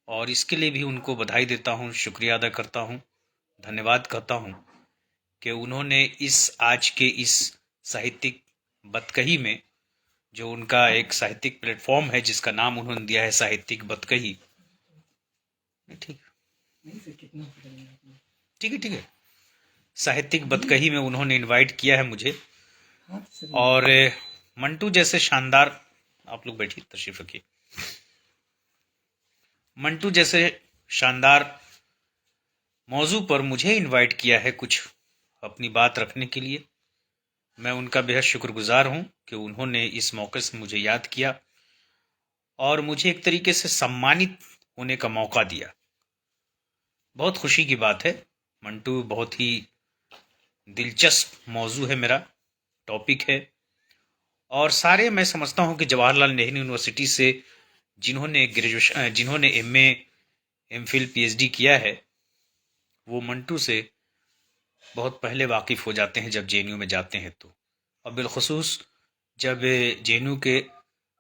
और इसके लिए भी उनको बधाई देता हूँ, शुक्रिया अदा करता हूँ, धन्यवाद कहता हूँ कि उन्होंने इस आज के इस साहित्यिक बतकही में, जो उनका एक साहित्यिक प्लेटफॉर्म है जिसका नाम उन्होंने दिया है साहित्यिक बतकही। ठीक ठीक है, ठीक है। साहित्यिक बतकही में उन्होंने इनवाइट किया है मुझे। और मंटू जैसे शानदार, आप लोग बैठिए, तशरीफ रखिए। मंटू जैसे शानदार मौजू पर मुझे इनवाइट किया है कुछ अपनी बात रखने के लिए। मैं उनका बेहद शुक्रगुजार हूं कि उन्होंने इस मौके से मुझे याद किया और मुझे एक तरीके से सम्मानित होने का मौका दिया। बहुत खुशी की बात है। मंटू बहुत ही दिलचस्प मौजू है, मेरा टॉपिक है। और सारे मैं समझता हूं कि जवाहरलाल नेहरू यूनिवर्सिटी से जिन्होंने एमए, एमफिल, पीएचडी किया है, वो मंटू से बहुत पहले वाकिफ हो जाते हैं जब जेएनयू में जाते हैं तो। और बिलखसूस जब जेएनयू के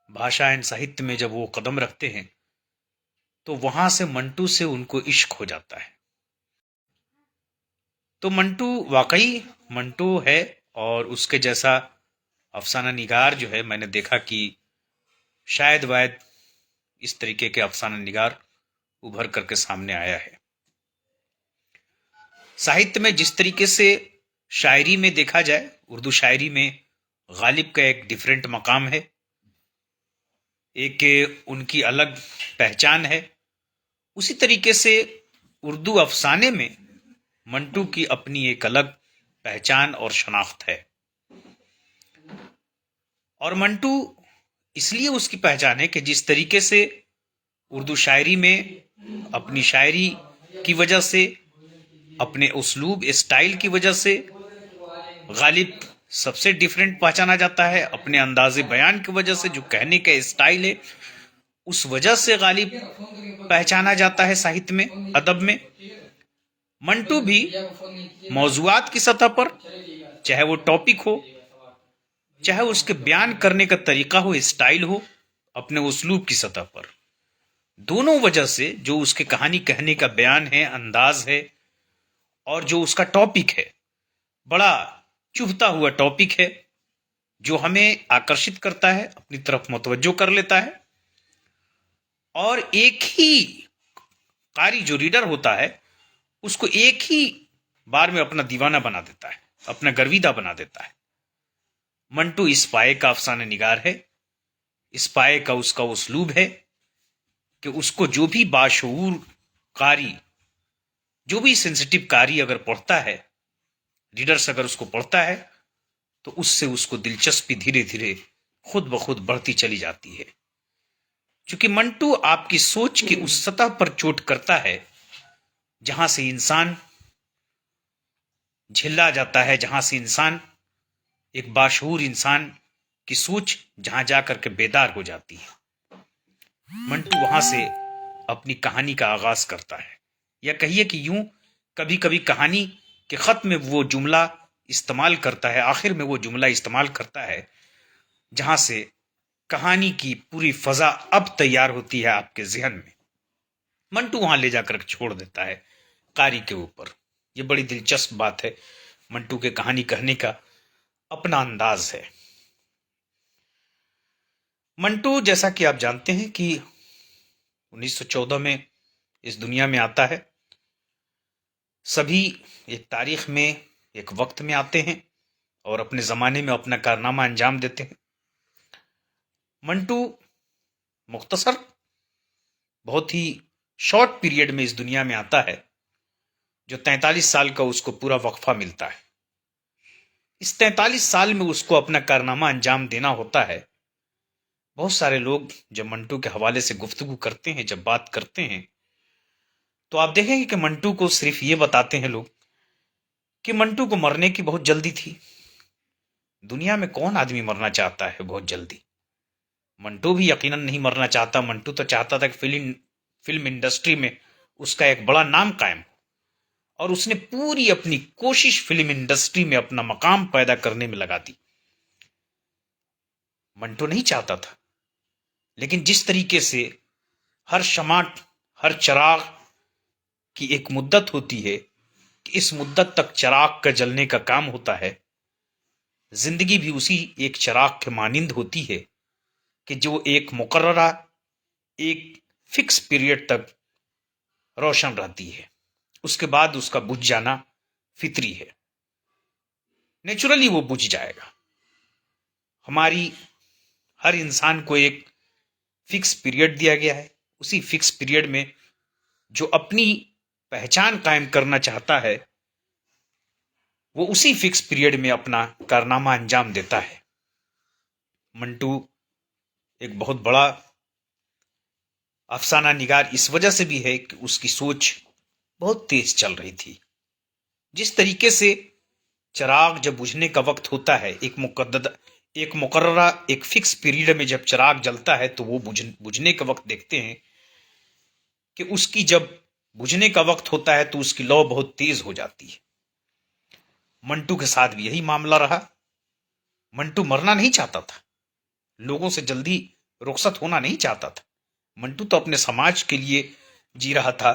भाषा एंड साहित्य में जब वो कदम रखते हैं तो वहां से मंटू से उनको इश्क हो जाता है। तो मंटू वाकई मंटू है। और उसके जैसा अफसाना निगार जो है, मैंने देखा कि शायद इस तरीके के अफसाना निगार उभर करके सामने आया है। साहित्य में जिस तरीके से शायरी में देखा जाए, उर्दू शायरी में गालिब का एक डिफरेंट मकाम है, एक उनकी अलग पहचान है। उसी तरीके से उर्दू अफसाने में मंटू की अपनी एक अलग पहचान और शनाख्त है। और मंटू इसलिए उसकी पहचान है कि जिस तरीके से उर्दू शायरी में अपनी शायरी की वजह से, अपने उसलूब स्टाइल की वजह से गालिब सबसे डिफरेंट पहचाना जाता है। अपने अंदाज़े बयान की वजह से, जो कहने का स्टाइल है, उस वजह से गालिब पहचाना जाता है साहित्य में, अदब में। मंटू भी मौजुआत की सतह पर, चाहे वो टॉपिक हो, चाहे उसके बयान करने का तरीका हो, स्टाइल हो, अपने उसलूब की सतह पर, दोनों वजह से जो उसके कहानी कहने का बयान है, अंदाज है, और जो उसका टॉपिक है, बड़ा चुभता हुआ टॉपिक है जो हमें आकर्षित करता है, अपनी तरफ मुतवज्जो कर लेता है। और एक ही कारी जो रीडर होता है उसको एक ही बार में अपना दीवाना बना देता है, अपना गर्विदा बना देता है। मंटू इस पाए का अफसाने निगार है। इस पाए का उसका उसलूब है कि उसको जो भी बाशऊर कारी, जो भी सेंसिटिव कारी अगर पढ़ता है, रीडर्स अगर उसको पढ़ता है, तो उससे उसको दिलचस्पी धीरे धीरे खुद ब खुद बढ़ती चली जाती है। क्योंकि मंटू आपकी सोच की उस सतह पर चोट करता है जहां से इंसान झिल्ला जाता है, जहां से इंसान, एक बाशऊर इंसान की सोच जहां जाकर के बेदार हो जाती है। मंटू वहां से अपनी कहानी का आगाज करता है, या कहिए कि यूं, कभी कभी कहानी के खत में वो जुमला इस्तेमाल करता है, आखिर में वो जुमला इस्तेमाल करता है जहां से कहानी की पूरी फजा अब तैयार होती है आपके जहन में। मंटू वहां ले जाकर छोड़ देता है कारी के ऊपर। ये बड़ी दिलचस्प बात है। मंटू के कहानी कहने का अपना अंदाज है। मंटू, जैसा कि आप जानते हैं कि 1914 में इस दुनिया में आता है। सभी एक तारीख में, एक वक्त में आते हैं और अपने ज़माने में अपना कारनामा अंजाम देते हैं। मंटू मुख्तसर, बहुत ही शॉर्ट पीरियड में इस दुनिया में आता है, जो 43 साल का उसको पूरा वक्फा मिलता है। इस 43 साल में उसको अपना कारनामा अंजाम देना होता है। बहुत सारे लोग जब मंटू के हवाले से गुफ्तगू करते हैं, जब बात करते हैं, तो आप देखेंगे कि मंटू को सिर्फ ये बताते हैं लोग कि मंटू को मरने की बहुत जल्दी थी। दुनिया में कौन आदमी मरना चाहता है बहुत जल्दी? मंटू भी यकीनन नहीं मरना चाहता। मंटू तो चाहता था कि फिल्म इंडस्ट्री में उसका एक बड़ा नाम कायम हो, और उसने पूरी अपनी कोशिश फिल्म इंडस्ट्री में अपना मकाम पैदा करने में लगा दी। मंटू नहीं चाहता था, लेकिन जिस तरीके से हर हर चिराग की एक मुद्दत होती है कि इस मुद्दत तक चिराग का जलने का काम होता है। जिंदगी भी उसी एक चिराग के मानिंद होती है कि जो एक मुकर्ररा एक फिक्स पीरियड तक रोशन रहती है, उसके बाद उसका बुझ जाना फितरी है। नेचुरली वो बुझ जाएगा। हमारी हर इंसान को एक फिक्स पीरियड दिया गया है। उसी फिक्स पीरियड में जो अपनी पहचान कायम करना चाहता है वो उसी फिक्स पीरियड में अपना कारनामा अंजाम देता है। मंटू एक बहुत बड़ा अफसाना निगार इस वजह से भी है कि उसकी सोच बहुत तेज चल रही थी। जिस तरीके से चिराग जब बुझने का वक्त होता है, एक मुकर्ररा एक फिक्स पीरियड में जब चिराग जलता है तो वो बुझने का वक्त देखते हैं कि उसकी जब बुझने का वक्त होता है तो उसकी लौ बहुत तेज हो जाती है। मंटू के साथ भी यही मामला रहा। मंटू मरना नहीं चाहता था, लोगों से जल्दी रुखसत होना नहीं चाहता था। मंटू तो अपने समाज के लिए जी रहा था।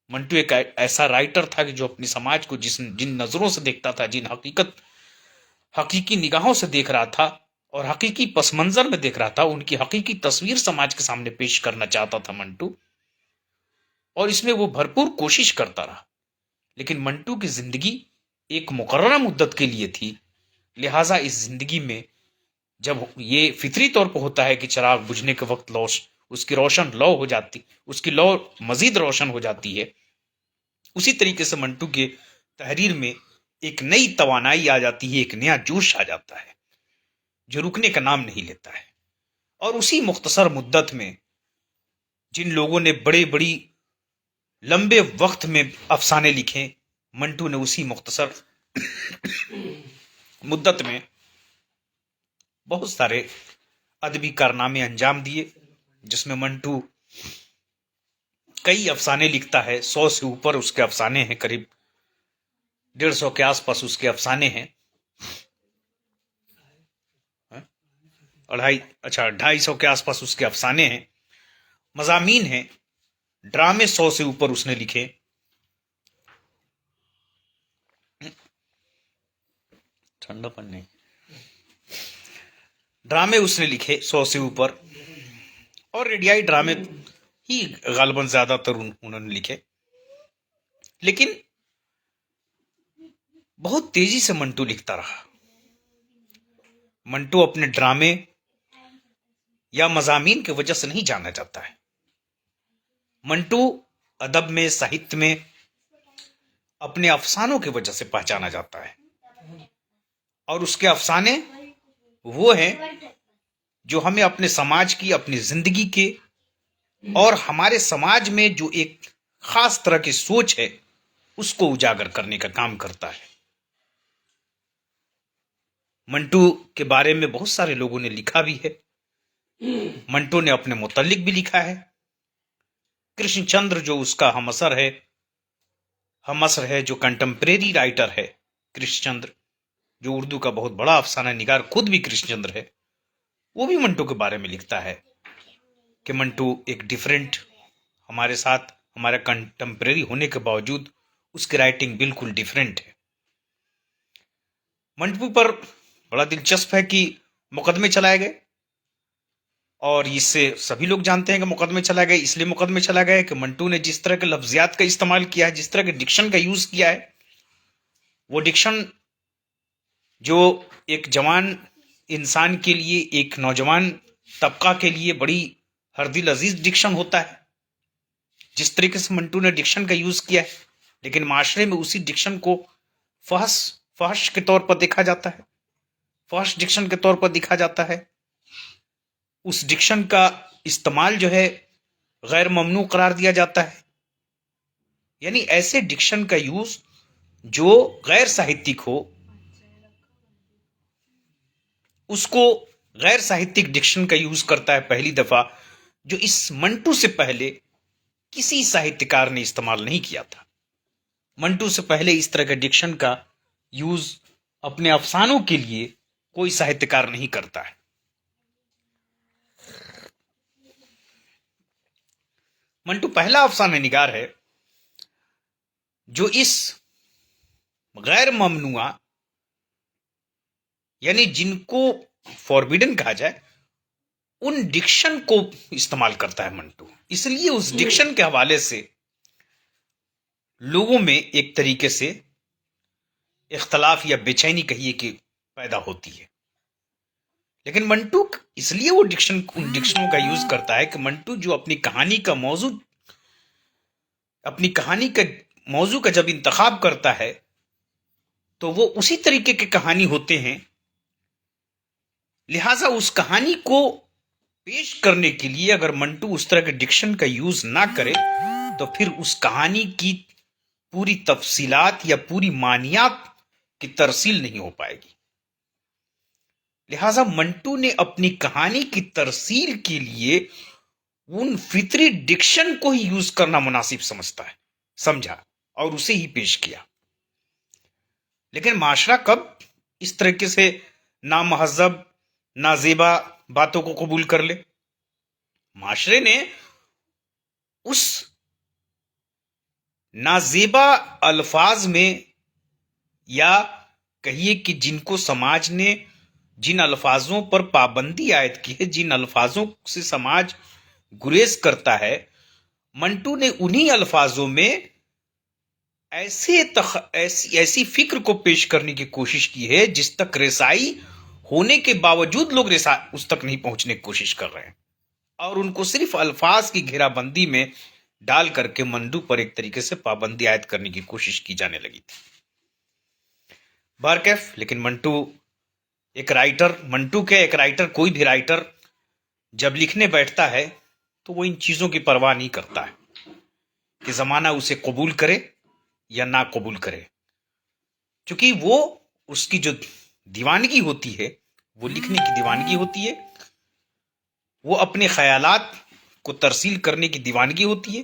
मंटू एक ऐसा राइटर था कि जो अपने समाज को जिन नजरों से देखता था, जिन हकीकी निगाहों से देख रहा था और हकीकी पस मंजर में देख रहा था, उनकी हकीकी तस्वीर समाज के सामने पेश करना चाहता था मंटू, और इसमें वो भरपूर कोशिश करता रहा। लेकिन मंटू की जिंदगी एक मुकर्ररा मुद्दत के लिए थी, लिहाजा इस जिंदगी में जब ये फितरी तौर पर होता है कि चिराग बुझने के वक्त उसकी रोशन लौ हो जाती, उसकी लौ मजीद रोशन हो जाती है, उसी तरीके से मंटू के तहरीर में एक नई तवानाई आ जाती है, एक नया जोश आ जाता है जो रुकने का नाम नहीं लेता है। और उसी मुख्तसर मुद्दत में जिन लोगों ने बड़े बड़ी लंबे वक्त में अफसाने लिखे, मंटू ने उसी मुख्तसर मुद्दत में बहुत सारे अदबी कारनामे अंजाम दिए, जिसमें मंटू कई अफसाने लिखता है। 100 से ऊपर उसके अफसाने हैं, करीब 150 के आसपास उसके अफसाने हैं। 250 के आसपास उसके अफसाने हैं, मजामीन हैं, ड्रामे 100 से ऊपर उसने लिखे। ठंडापन नहीं, ड्रामे उसने लिखे 100 से ऊपर, और रेडियाई ड्रामे ही गालिबन ज्यादातर उन्होंने लिखे। लेकिन बहुत तेजी से मंटू लिखता रहा। मंटू अपने ड्रामे या मजामीन की वजह से नहीं जाना जाता है। मंटू अदब में, साहित्य में अपने अफसानों की वजह से पहचाना जाता है, और उसके अफसाने वो हैं जो हमें अपने समाज की, अपनी जिंदगी के और हमारे समाज में जो एक खास तरह की सोच है उसको उजागर करने का काम करता है। मंटू के बारे में बहुत सारे लोगों ने लिखा भी है। मंटू ने अपने मुतल्लिक भी लिखा है। कृष्णचंद्र जो उसका हमअसर है, जो कंटेम्परेरी राइटर है, कृष्णचंद्र जो उर्दू का बहुत बड़ा अफसाना निगार खुद भी कृष्णचंद्र है, वो भी मंटू के बारे में लिखता है कि मंटू एक डिफरेंट, हमारे साथ हमारा कंटेम्परेरी होने के बावजूद उसकी राइटिंग बिल्कुल डिफरेंट है। मंटू पर बड़ा दिलचस्प है कि मुकदमे चलाए गए, और इससे सभी लोग जानते हैं कि मुकदमे चलाए गए। इसलिए मुकदमे चलाए गए कि मंटू ने जिस तरह के लफ्जियात का इस्तेमाल किया है, जिस तरह के डिक्शन का यूज किया है, वो डिक्शन जो एक जवान इंसान के लिए, एक नौजवान तबका के लिए बड़ी हरदिल अजीज डिक्शन होता है। जिस तरीके से मंटू ने डिक्शन का यूज किया है, लेकिन माशरे में उसी डिक्शन को फहश के तौर पर देखा जाता है, फहश डिक्शन के तौर पर देखा जाता है। उस डिक्शन का इस्तेमाल जो है गैर ममनू करार दिया जाता है। यानी ऐसे डिक्शन का यूज जो गैर साहित्यिक हो, उसको गैर साहित्यिक डिक्शन का यूज करता है पहली दफा, जो इस मंटू से पहले किसी साहित्यकार ने इस्तेमाल नहीं किया था। मंटू से पहले इस तरह के डिक्शन का यूज अपने अफसानों के लिए कोई साहित्यकार नहीं करता है। मंटू पहला अफसाना निगार है जो इस गैर ममनुआ, यानी जिनको फॉरबिडन कहा जाए, उन डिक्शन को इस्तेमाल करता है मंटू। इसलिए उस डिक्शन के हवाले से लोगों में एक तरीके से इख्तलाफ या बेचैनी कहिए कि पैदा होती है। लेकिन मंटू इसलिए वो उन डिक्शनों का यूज करता है कि मंटू जो अपनी कहानी का मौजू का जब इंतखाब करता है तो वो उसी तरीके की कहानी होते हैं। लिहाजा उस कहानी को पेश करने के लिए अगर मंटू उस तरह के डिक्शन का यूज ना करे तो फिर उस कहानी की पूरी तफसीलात या पूरी मानियात की तरसील नहीं हो पाएगी। लिहाजा मंटू ने अपनी कहानी की तरसील के लिए उन फितरी डिक्शन को ही यूज करना मुनासिब समझा और उसे ही पेश किया। लेकिन माशरा कब इस तरीके से नामहज़ब नाजेबा बातों को कबूल कर ले? माशरे ने उस नाजेबा अल्फाज में, या कहिए कि जिनको समाज ने, जिन अल्फाजों पर पाबंदी आयद की है, जिन अल्फाजों से समाज गुरेज करता है, मंटू ने उन्हीं अल्फाजों में ऐसी फिक्र को पेश करने की कोशिश की है जिस तक रसाई होने के बावजूद लोग उस तक नहीं पहुंचने की कोशिश कर रहे हैं, और उनको सिर्फ अल्फाज की घेराबंदी में डाल करके मंटू पर एक तरीके से पाबंदी आयद करने की कोशिश की जाने लगी थी। बहरकैफ, लेकिन मंटू एक राइटर, कोई भी राइटर जब लिखने बैठता है तो वो इन चीजों की परवाह नहीं करता है कि जमाना उसे कबूल करे या ना कबूल करे, क्योंकि वो उसकी जो दीवानगी होती है, वो लिखने की दीवानगी होती है, वो अपने ख्यालात को तरसील करने की दीवानगी होती है,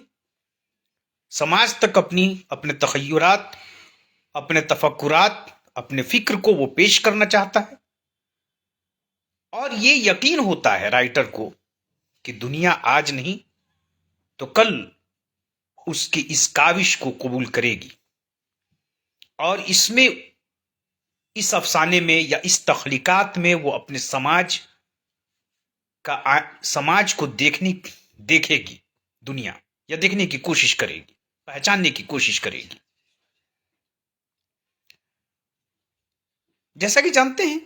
समाज तक अपने तखय्युरात, अपने तफक्कुरात, अपने फिक्र को वो पेश करना चाहता है। और ये यकीन होता है राइटर को कि दुनिया आज नहीं तो कल उसकी इस काविश को कबूल करेगी, और इस अफसाने में या इस तख्लीकात में वो अपने समाज को देखेगी दुनिया, या देखने की कोशिश करेगी, पहचानने की कोशिश करेगी। जैसा कि जानते हैं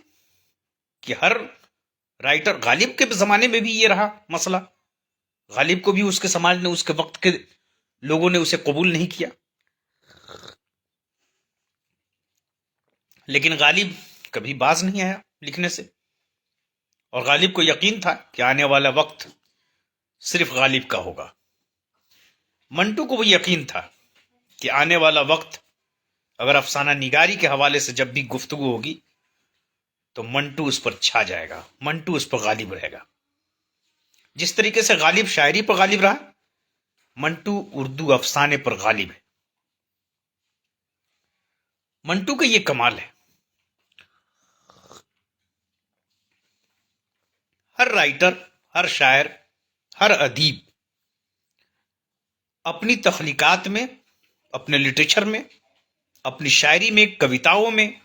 कि हर राइटर, गालिब के जमाने में भी ये रहा मसला, गालिब को भी उसके समाज ने, उसके वक्त के लोगों ने उसे कबूल नहीं किया। लेकिन गालिब कभी बाज नहीं आया लिखने से, और गालिब को यकीन था कि आने वाला वक्त सिर्फ गालिब का होगा। मंटू को भी यकीन था कि आने वाला वक्त अगर अफसाना निगारी के हवाले से जब भी गुफ्तगू होगी तो मंटू उस पर छा जाएगा, मंटू उस पर गालिब रहेगा। जिस तरीके से गालिब शायरी पर गालिब रहा, मंटू उर्दू अफसाने पर गालिब है। मंटू का यह कमाल है। हर राइटर, हर शायर, हर अदीब अपनी तख्लीकात में, अपने लिटरेचर में, अपनी शायरी में, कविताओं में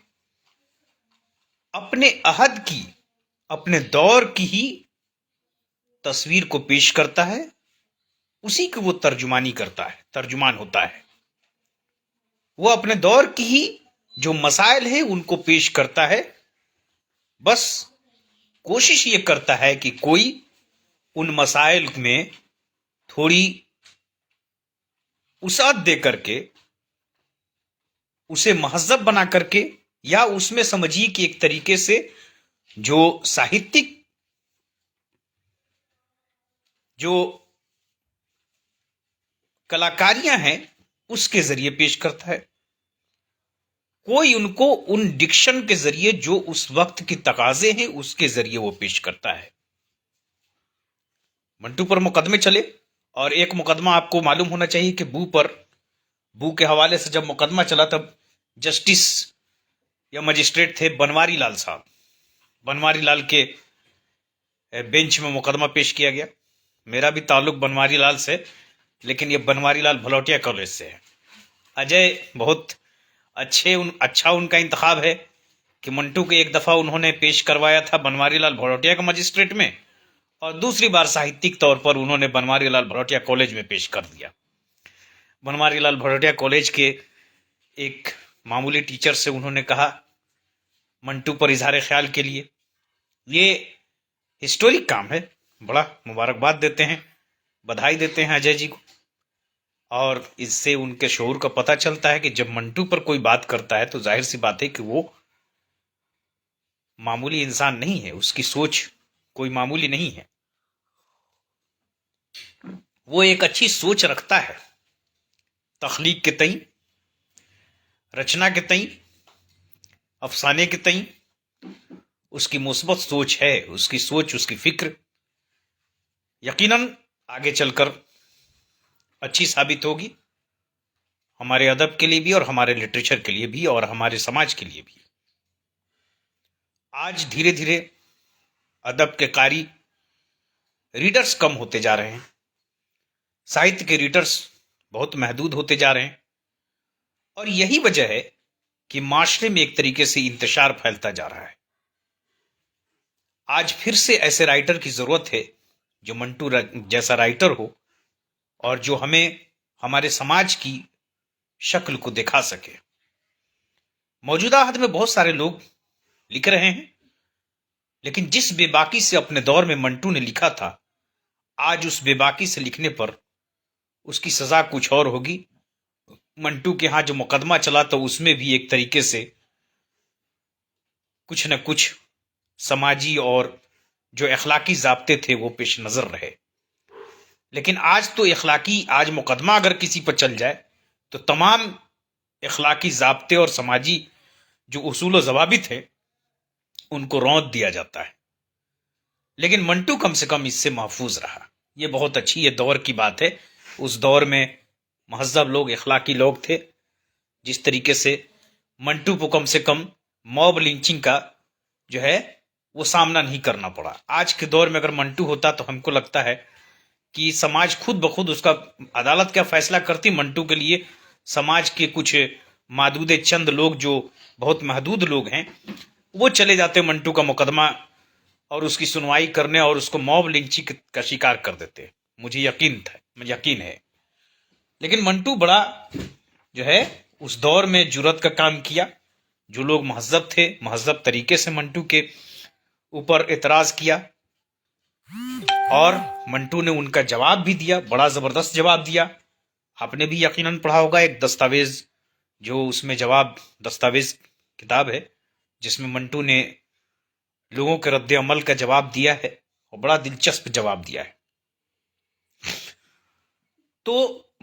अपने अहद की, अपने दौर की ही तस्वीर को पेश करता है, उसी की वो तर्जुमानी करता है, तर्जुमान होता है। वो अपने दौर की ही जो मसाइल है उनको पेश करता है, बस कोशिश ये करता है कि कोई उन मसाइल में थोड़ी उसात दे करके, उसे महज़्ज़ब बना करके, या उसमें समझिए कि एक तरीके से जो साहित्यिक जो कलाकारियां हैं उसके जरिए पेश करता है। कोई उनको उन डिक्शन के जरिए जो उस वक्त की तकाजे हैं उसके जरिए वो पेश करता है। मंटू पर मुकदमे चले, और एक मुकदमा आपको मालूम होना चाहिए कि बू के हवाले से जब मुकदमा चला तब जस्टिस या मजिस्ट्रेट थे बनवारी लाल साहब। बनवारी लाल के बेंच में मुकदमा पेश किया गया। मेरा भी ताल्लुक बनवारी लाल से, लेकिन ये बनवारीलाल भलोटिया कॉलेज से है। अजय बहुत अच्छा उनका इंतखाब है कि मंटू को एक दफा उन्होंने पेश करवाया था बनवारीलाल भलोटिया का मजिस्ट्रेट में, और दूसरी बार साहित्यिक तौर पर उन्होंने बनवारीलाल भलोटिया कॉलेज में पेश कर दिया। बनवारीलाल भलोटिया कॉलेज के एक मामूली टीचर से उन्होंने कहा मंटू पर इजहार ख्याल के लिए। ये हिस्टोरिक काम है, बड़ा मुबारकबाद देते हैं, बधाई देते हैं अजय जी को। और इससे उनके शऊर का पता चलता है कि जब मंटू पर कोई बात करता है तो जाहिर सी बात है कि वो मामूली इंसान नहीं है, उसकी सोच कोई मामूली नहीं है। वो एक अच्छी सोच रखता है तख्लीक के तई, रचना के तई, अफसाने के तई। उसकी मुस्बत सोच है, उसकी सोच, उसकी फिक्र यकीनन आगे चलकर अच्छी साबित होगी, हमारे अदब के लिए भी और हमारे लिटरेचर के लिए भी और हमारे समाज के लिए भी। आज धीरे धीरे अदब के कारी रीडर्स कम होते जा रहे हैं, साहित्य के रीडर्स बहुत महदूद होते जा रहे हैं, और यही वजह है कि माशरे में एक तरीके से इंतशार फैलता जा रहा है। आज फिर से ऐसे राइटर की जरूरत है जो मंटू जैसा राइटर हो और जो हमें हमारे समाज की शक्ल को दिखा सके। मौजूदा हद में बहुत सारे लोग लिख रहे हैं, लेकिन जिस बेबाकी से अपने दौर में मंटू ने लिखा था, आज उस बेबाकी से लिखने पर उसकी सजा कुछ और होगी। मंटू के यहां जो मुकदमा चला तो उसमें भी एक तरीके से कुछ न कुछ समाजी और जो अखलाकी जाब्ते थे वो पेश नजर रहे। लेकिन आज तो आज मुकदमा अगर किसी पर चल जाए तो तमाम अखलाकी जाब्ते और समाजी जो उसूल ज़वाबित हैं उनको रौंद दिया जाता है। लेकिन मंटू कम से कम इससे महफूज रहा। ये बहुत अच्छी ये दौर की बात है। उस दौर में महज़ब लोग, अखलाकी लोग थे। जिस तरीके से मंटू को कम से कम मॉब लिंचिंग का जो है वो सामना नहीं करना पड़ा। आज के दौर में अगर मंटू होता तो हमको लगता है कि समाज खुद ब खुद उसका, अदालत क्या फैसला करती, मंटू के लिए समाज के कुछ मादूदे चंद लोग जो बहुत महदूद लोग हैं वो चले जाते मंटू का मुकदमा और उसकी सुनवाई करने और उसको मॉब लिंचिंग का शिकार कर देते। मुझे यकीन है। लेकिन मंटू बड़ा जो है उस दौर में जुर्रत का काम किया। जो लोग महज़ब थे, महज़ब तरीके से मंटू के ऊपर एतराज किया और मंटू ने उनका जवाब भी दिया, बड़ा जबरदस्त जवाब दिया। आपने भी यकीनन पढ़ा होगा एक दस्तावेज, जो उसमें जवाब दस्तावेज किताब है जिसमें मंटू ने लोगों के रद्द अमल का जवाब दिया है और बड़ा दिलचस्प जवाब दिया है। तो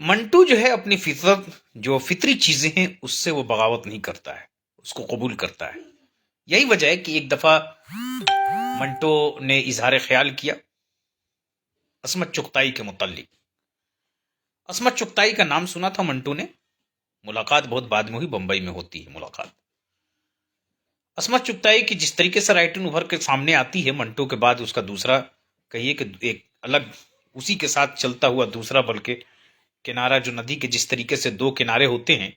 मंटू जो है अपनी फितरत, जो फितरी चीजें हैं उससे वो बगावत नहीं करता है, उसको कबूल करता है। यही वजह है कि एक दफा मंटू ने इजहार ख्याल किया असमत चुगताई के मुताल्लिक। असमत चुगताई का नाम सुना था मंटू ने, मुलाकात बहुत बाद में हुई, बंबई में होती है मुलाकात। असमत चुगताई की जिस तरीके से राइटिंग उभर के सामने आती है, मंटू के बाद उसका दूसरा, कहिए कि एक अलग उसी के साथ चलता हुआ दूसरा बल्कि किनारा, जो नदी के जिस तरीके से दो किनारे होते हैं,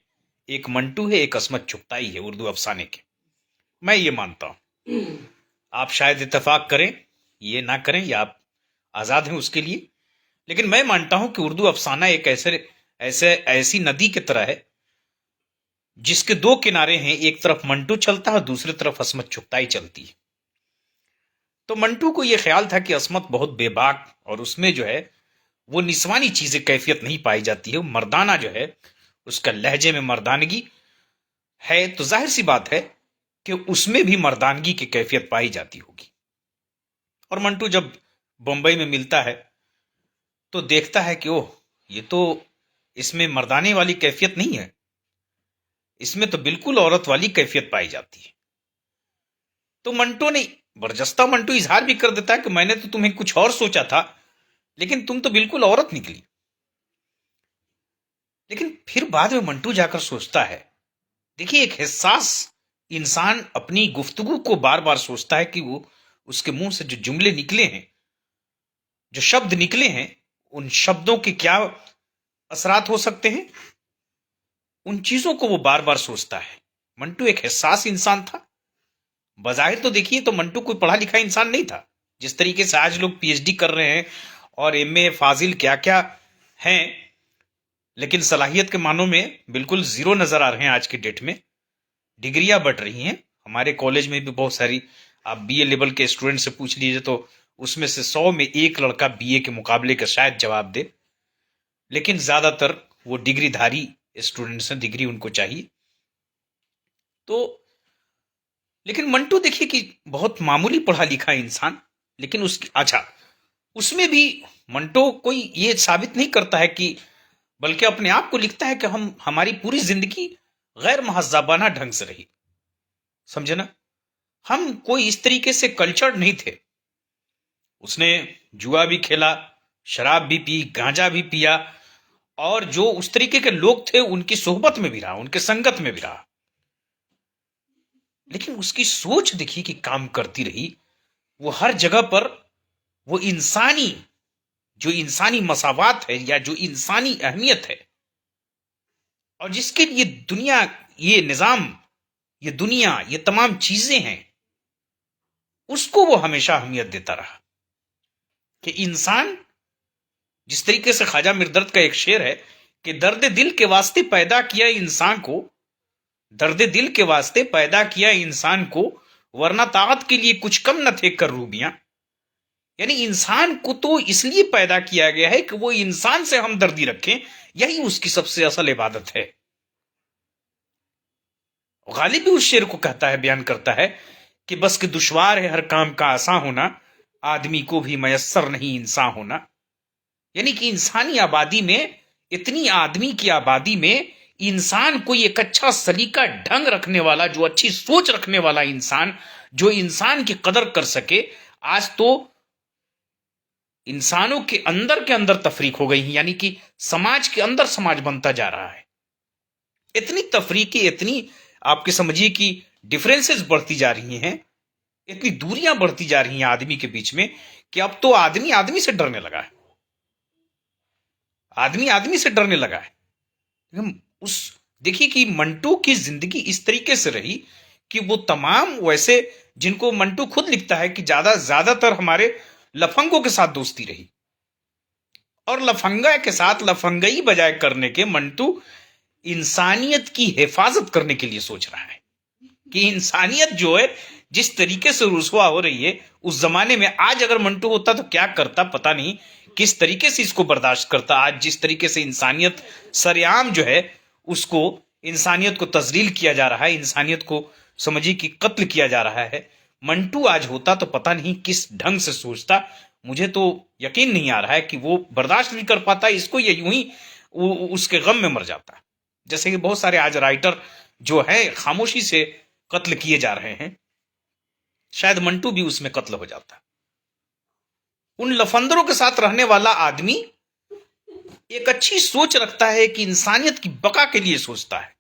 एक मंटू है, एक असमत चुगताई है उर्दू अफसाने के। मैं ये मानता हूं, आप शायद इत्तेफाक करें, ये ना करें, या आप आजाद हैं उसके लिए, लेकिन मैं मानता हूं कि उर्दू अफसाना एक ऐसी नदी की तरह है जिसके दो किनारे हैं, एक तरफ मंटू चलता है और दूसरी तरफ असमत चुगताई चलती है। तो मंटू को यह ख्याल था कि असमत बहुत बेबाक और उसमें जो है वो निस्वानी चीजें कैफियत नहीं पाई जाती है, मर्दाना जो है उसका लहजे में मर्दानगी है, तो जाहिर सी बात है कि उसमें भी मर्दानगी की कैफियत पाई जाती होगी। और मंटू जब बंबई में मिलता है तो देखता है कि ओह, ये तो इसमें मर्दाने वाली कैफियत नहीं है, इसमें तो बिल्कुल औरत वाली कैफियत पाई जाती है। तो मंटू ने बरजस्ता मंटू इजहार भी कर देता है कि मैंने तो तुम्हें कुछ और सोचा था, लेकिन तुम तो बिल्कुल औरत निकली। लेकिन फिर बाद में मंटू जाकर सोचता है, देखिए एक हिस्सास इंसान अपनी गुफ्तगू को बार बार सोचता है कि वो उसके मुंह से जो जुमले निकले हैं, जो शब्द निकले हैं, उन शब्दों की क्या असरात हो सकते हैं, उन चीजों को वो बार बार सोचता है। मंटू एक हिस्सास इंसान था। बजाहिर तो देखिए तो मंटू कोई पढ़ा लिखा इंसान नहीं था। जिस तरीके से आज लोग पीएचडी कर रहे हैं और एमए फाजिल क्या क्या हैं, लेकिन सलाहियत के मानों में बिल्कुल जीरो नजर आ रहे हैं आज की डेट में। डिग्रियां बढ़ रही हैं हमारे कॉलेज में भी बहुत सारी। आप बीए लेवल के स्टूडेंट से पूछ लीजिए तो उसमें से 100 में एक लड़का बीए के मुकाबले का शायद जवाब दे, लेकिन ज्यादातर वो डिग्रीधारी स्टूडेंट्स हैं, डिग्री उनको चाहिए। तो लेकिन मंटू देखिए कि बहुत मामूली पढ़ा लिखा इंसान, लेकिन उसकी अच्छा उसमें भी मंटो कोई ये साबित नहीं करता है कि, बल्कि अपने आप को लिखता है कि हम हमारी पूरी जिंदगी गैर महज़्ज़ाबाना ढंग से रही। समझे ना, हम कोई इस तरीके से कल्चर्ड नहीं थे। उसने जुआ भी खेला, शराब भी पी, गांजा भी पिया, और जो उस तरीके के लोग थे उनकी सोहबत में भी रहा, उनके संगत में भी रहा। लेकिन उसकी सोच देखिए कि काम करती रही। वो हर जगह पर वो इंसानी जो इंसानी मसावात है या जो इंसानी अहमियत है, और जिसके लिए दुनिया, ये निजाम, ये दुनिया, ये तमाम चीजें हैं, उसको वो हमेशा अहमियत देता रहा। कि इंसान, जिस तरीके से ख्वाजा मिर्दर्द का एक शेर है कि दर्द दिल के वास्ते पैदा किया इंसान को, दर्द दिल के वास्ते पैदा किया इंसान को, वरना ताकत के लिए कुछ कम न थे करूबियां। यानी इंसान को तो इसलिए पैदा किया गया है कि वो इंसान से हमदर्दी रखें, यही उसकी सबसे असल इबादत है। गालिब भी उस शेर को कहता है, बयान करता है कि बस कि दुश्वार है हर काम का आसान होना, आदमी को भी मयस्सर नहीं इंसान होना। यानी कि इंसानी आबादी में, इतनी आदमी की आबादी में, इंसान कोई एक अच्छा सलीका ढंग रखने वाला, जो अच्छी सोच रखने वाला इंसान, जो इंसान की कदर कर सके, आज तो इंसानों के अंदर तफरीक हो गई है। यानी कि समाज के अंदर समाज बनता जा रहा है। इतनी तफरीकी, इतनी आपके समझिए कि डिफरेंसेस बढ़ती जा रही हैं, इतनी दूरियां बढ़ती जा रही हैं आदमी के बीच में, कि अब तो आदमी आदमी से डरने लगा है। आदमी आदमी से डरने लगा है। उस देखिए कि मंटू की जिंदगी इस तरीके से रही कि वो तमाम वैसे, जिनको मंटू खुद लिखता है कि ज्यादातर हमारे लफंगों के साथ दोस्ती रही, और लफंगा के साथ लफंगई बजाय करने के मंटू इंसानियत की हिफाजत करने के लिए सोच रहा है। कि इंसानियत जो है जिस तरीके से रुसवा हो रही है, उस जमाने में आज अगर मंटू होता तो क्या करता पता नहीं, किस तरीके से इसको बर्दाश्त करता। आज जिस तरीके से इंसानियत सरेआम जो है, उसको इंसानियत को तजलील किया जा रहा है, इंसानियत को समझिए कि कत्ल किया जा रहा है, मंटू आज होता तो पता नहीं किस ढंग से सोचता। मुझे तो यकीन नहीं आ रहा है कि वो बर्दाश्त नहीं कर पाता इसको, या यूं ही उसके गम में मर जाता। जैसे कि बहुत सारे आज राइटर जो है खामोशी से कत्ल किए जा रहे हैं, शायद मंटू भी उसमें कत्ल हो जाता। उन लफंदरों के साथ रहने वाला आदमी एक अच्छी सोच रखता है कि इंसानियत की बका के लिए सोचता है।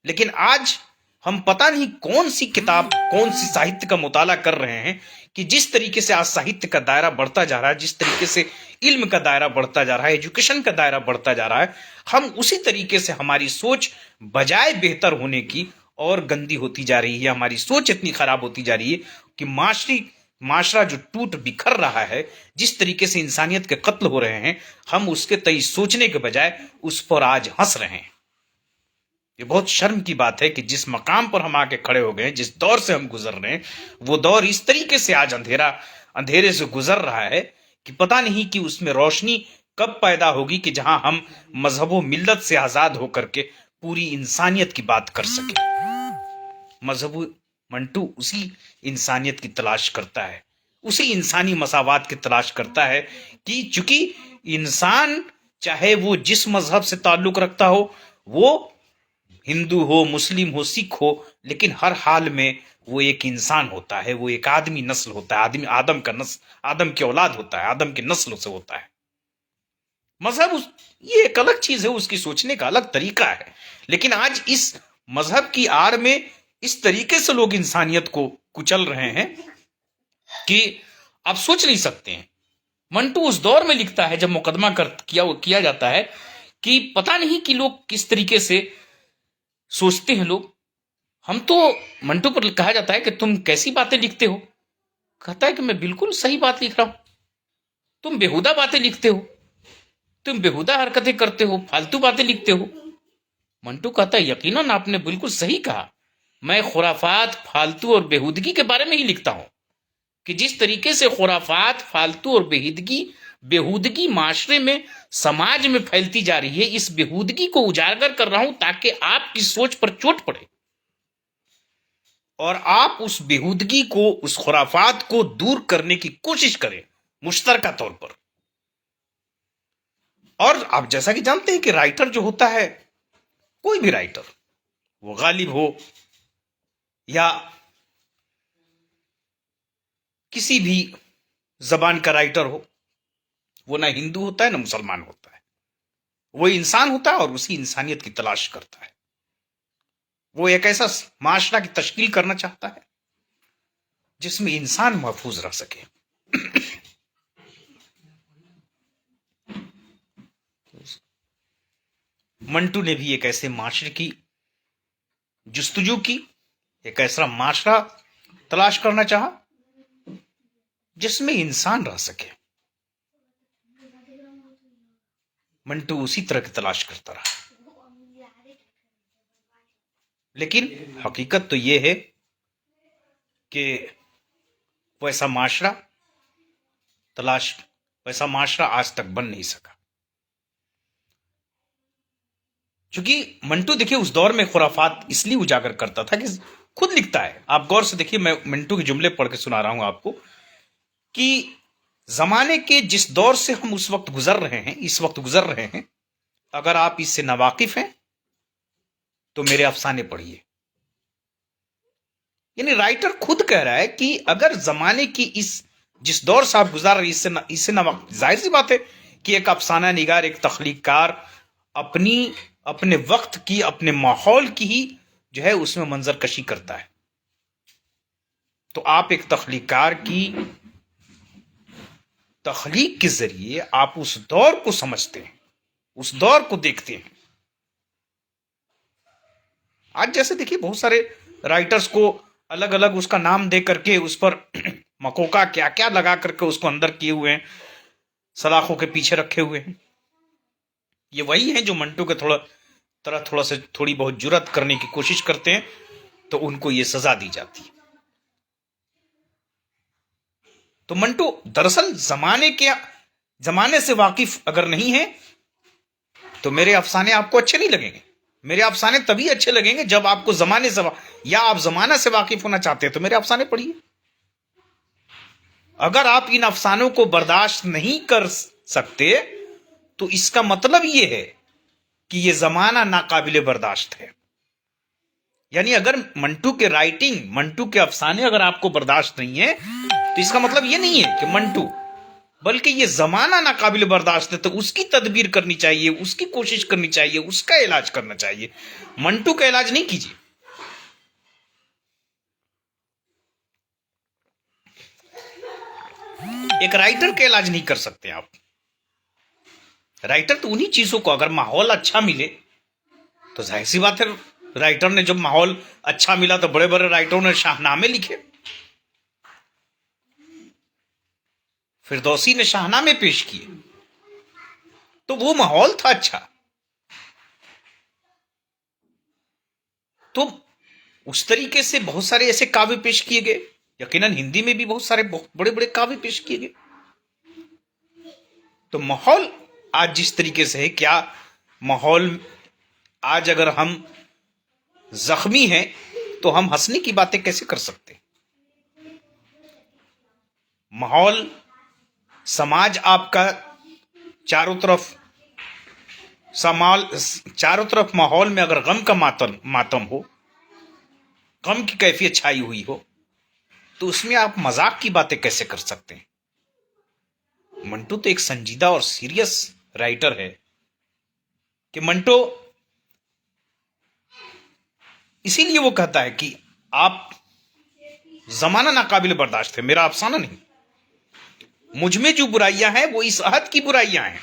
लेकिन आज हम पता नहीं कौन सी किताब, कौन सी साहित्य का मुताला कर रहे हैं कि जिस तरीके से आज साहित्य का दायरा बढ़ता जा रहा है, जिस तरीके से इल्म का दायरा बढ़ता जा रहा है, एजुकेशन का दायरा बढ़ता जा रहा है, हम उसी तरीके से हमारी सोच बजाय बेहतर होने की और गंदी होती जा रही है। हमारी सोच इतनी खराब होती जा रही है कि माशरा जो टूट बिखर रहा है, जिस तरीके से इंसानियत के कत्ल हो रहे हैं, हम उसके तय सोचने के बजाय उस पर आज हंस रहे हैं। ये बहुत शर्म की बात है कि जिस मकाम पर हम आके खड़े हो गए, जिस दौर से हम गुजर रहे हैं, वो दौर इस तरीके से आज अंधेरे से गुजर रहा है कि पता नहीं कि उसमें रोशनी कब पैदा होगी कि जहां हम मजहबो मिल्लत से आजाद होकर के पूरी इंसानियत की बात कर सके। मजहबू मंटू उसी इंसानियत की तलाश करता है, उसी इंसानी मसावात की तलाश करता है कि चूंकि इंसान चाहे वो जिस मजहब से ताल्लुक रखता हो, वो हिंदू हो, मुस्लिम हो, सिख हो, लेकिन हर हाल में वो एक इंसान होता है, वो एक आदमी नस्ल होता है, आदमी आदम का नस्ल, आदम की औलाद होता है, आदम की नस्ल से होता है। मजहब ये एक अलग चीज है, उसकी सोचने का अलग तरीका है। लेकिन आज इस मजहब की आड़ में इस तरीके से लोग इंसानियत को कुचल रहे हैं कि आप सोच नहीं सकते हैं। मंटू उस दौर में लिखता है जब मुकदमा किया जाता है कि पता नहीं कि लोग किस तरीके से सोचते हैं लोग। हम तो, मंटू पर कहा जाता है कि तुम कैसी बातें लिखते हो, कहता है कि मैं बिल्कुल सही बात लिख रहा हूं। तुम बेहुदा बातें लिखते हो, तुम बेहुदा हरकतें करते हो, फालतू बातें लिखते हो। मंटू कहता है यकीनन आपने बिल्कुल सही कहा, मैं खुराफात, फालतू और बेहुदगी के बारे में ही लिखता हूं कि जिस तरीके से खुराफात, फालतू और बेहुदगी माशरे में, समाज में फैलती जा रही है, इस बेहुदगी को उजागर कर रहा हूं ताकि आपकी सोच पर चोट पड़े और आप उस बेहुदगी को, उस खुराफात को दूर करने की कोशिश करें मुश्तरका तौर पर। और आप जैसा कि जानते हैं कि राइटर जो होता है, कोई भी राइटर, वो गालिब हो या किसी भी जबान का राइटर हो, वो ना हिंदू होता है ना मुसलमान होता है, वो इंसान होता है और उसी इंसानियत की तलाश करता है। वो एक ऐसा माशरा की तश्कील करना चाहता है जिसमें इंसान महफूज रह सके। मंटू ने भी एक ऐसे माशरे की जुस्तजू की, एक ऐसा माशरा तलाश करना चाहा जिसमें इंसान रह सके। मंटू उसी तरह की तलाश करता रहा, लेकिन हकीकत तो यह है कि वैसा माशरा आज तक बन नहीं सका। क्योंकि मंटू देखिए उस दौर में खुराफात इसलिए उजागर करता था कि खुद लिखता है, आप गौर से देखिए, मैं मंटू के जुमले पढ़ के सुना रहा हूं आपको कि जमाने के जिस दौर से हम उस वक्त गुजर रहे हैं, इस वक्त गुजर रहे हैं, अगर आप इससे नावाकिफ हैं तो मेरे अफसाने पढ़िए। यानी राइटर खुद कह रहा है कि अगर जमाने की इस जिस दौर से आप गुजार रहे इससे जाहिर सी बात है कि एक अफसाना निगार, एक तख्लीकार अपने वक्त की, अपने माहौल की ही जो है उसमें मंजर कशी करता है। तो आप एक तख्लीकार की तख्लीक के जरिए आप उस दौर को समझते हैं, उस दौर को देखते हैं। आज जैसे देखिए बहुत सारे राइटर्स को अलग अलग उसका नाम दे करके उस पर मकोका क्या क्या लगा करके उसको अंदर किए हुए हैं, सलाखों के पीछे रखे हुए हैं। ये वही हैं जो मंटू के थोड़ी बहुत जुर्रत करने की कोशिश करते हैं तो उनको ये सजा दी जाती है। तो मंटू दरअसल जमाने से वाकिफ अगर नहीं है तो मेरे अफसाने आपको अच्छे नहीं लगेंगे। मेरे अफसाने तभी अच्छे लगेंगे जब आपको जमाने से, या आप जमाना से वाकिफ होना चाहते हैं तो मेरे अफसाने पढ़िए। अगर आप इन अफसानों को बर्दाश्त नहीं कर सकते तो इसका मतलब यह है कि यह जमाना नाकाबिले बर्दाश्त है। यानी अगर मंटू के राइटिंग, मंटू के अफसाने अगर आपको बर्दाश्त नहीं है तो इसका मतलब यह नहीं है कि मंटू, बल्कि यह जमाना नाकाबिले बर्दाश्त है, तो उसकी तदबीर करनी चाहिए, उसकी कोशिश करनी चाहिए, उसका इलाज करना चाहिए। मंटू का इलाज नहीं कीजिए। एक राइटर का इलाज नहीं कर सकते आप। राइटर तो उन्हीं चीजों को, अगर माहौल अच्छा मिले तो जाहिर सी बात है, राइटर ने जब माहौल अच्छा मिला तो बड़े बड़े राइटरों ने शाहनामे लिखे। फिरदौसी ने शाहनामे पेश किए, तो वो माहौल था अच्छा। तो उस तरीके से बहुत सारे ऐसे काव्य पेश किए गए, यकीनन हिंदी में भी बहुत सारे बड़े बड़े काव्य पेश किए गए। तो माहौल आज जिस तरीके से है, क्या माहौल आज अगर हम जख्मी हैं तो हम हंसने की बातें कैसे कर सकते? माहौल, समाज आपका चारों तरफ माहौल में अगर गम का मातम हो, गम की कैफियत छाई हुई हो, तो उसमें आप मजाक की बातें कैसे कर सकते हैं? मंटू तो एक संजीदा और सीरियस राइटर है कि मंटो इसीलिए वो कहता है कि आप जमाना नाकाबिल बर्दाश्त है, मेरा अफसाना नहीं। मुझ में जो बुराइयां हैं वो इस अहद की बुराइयां हैं।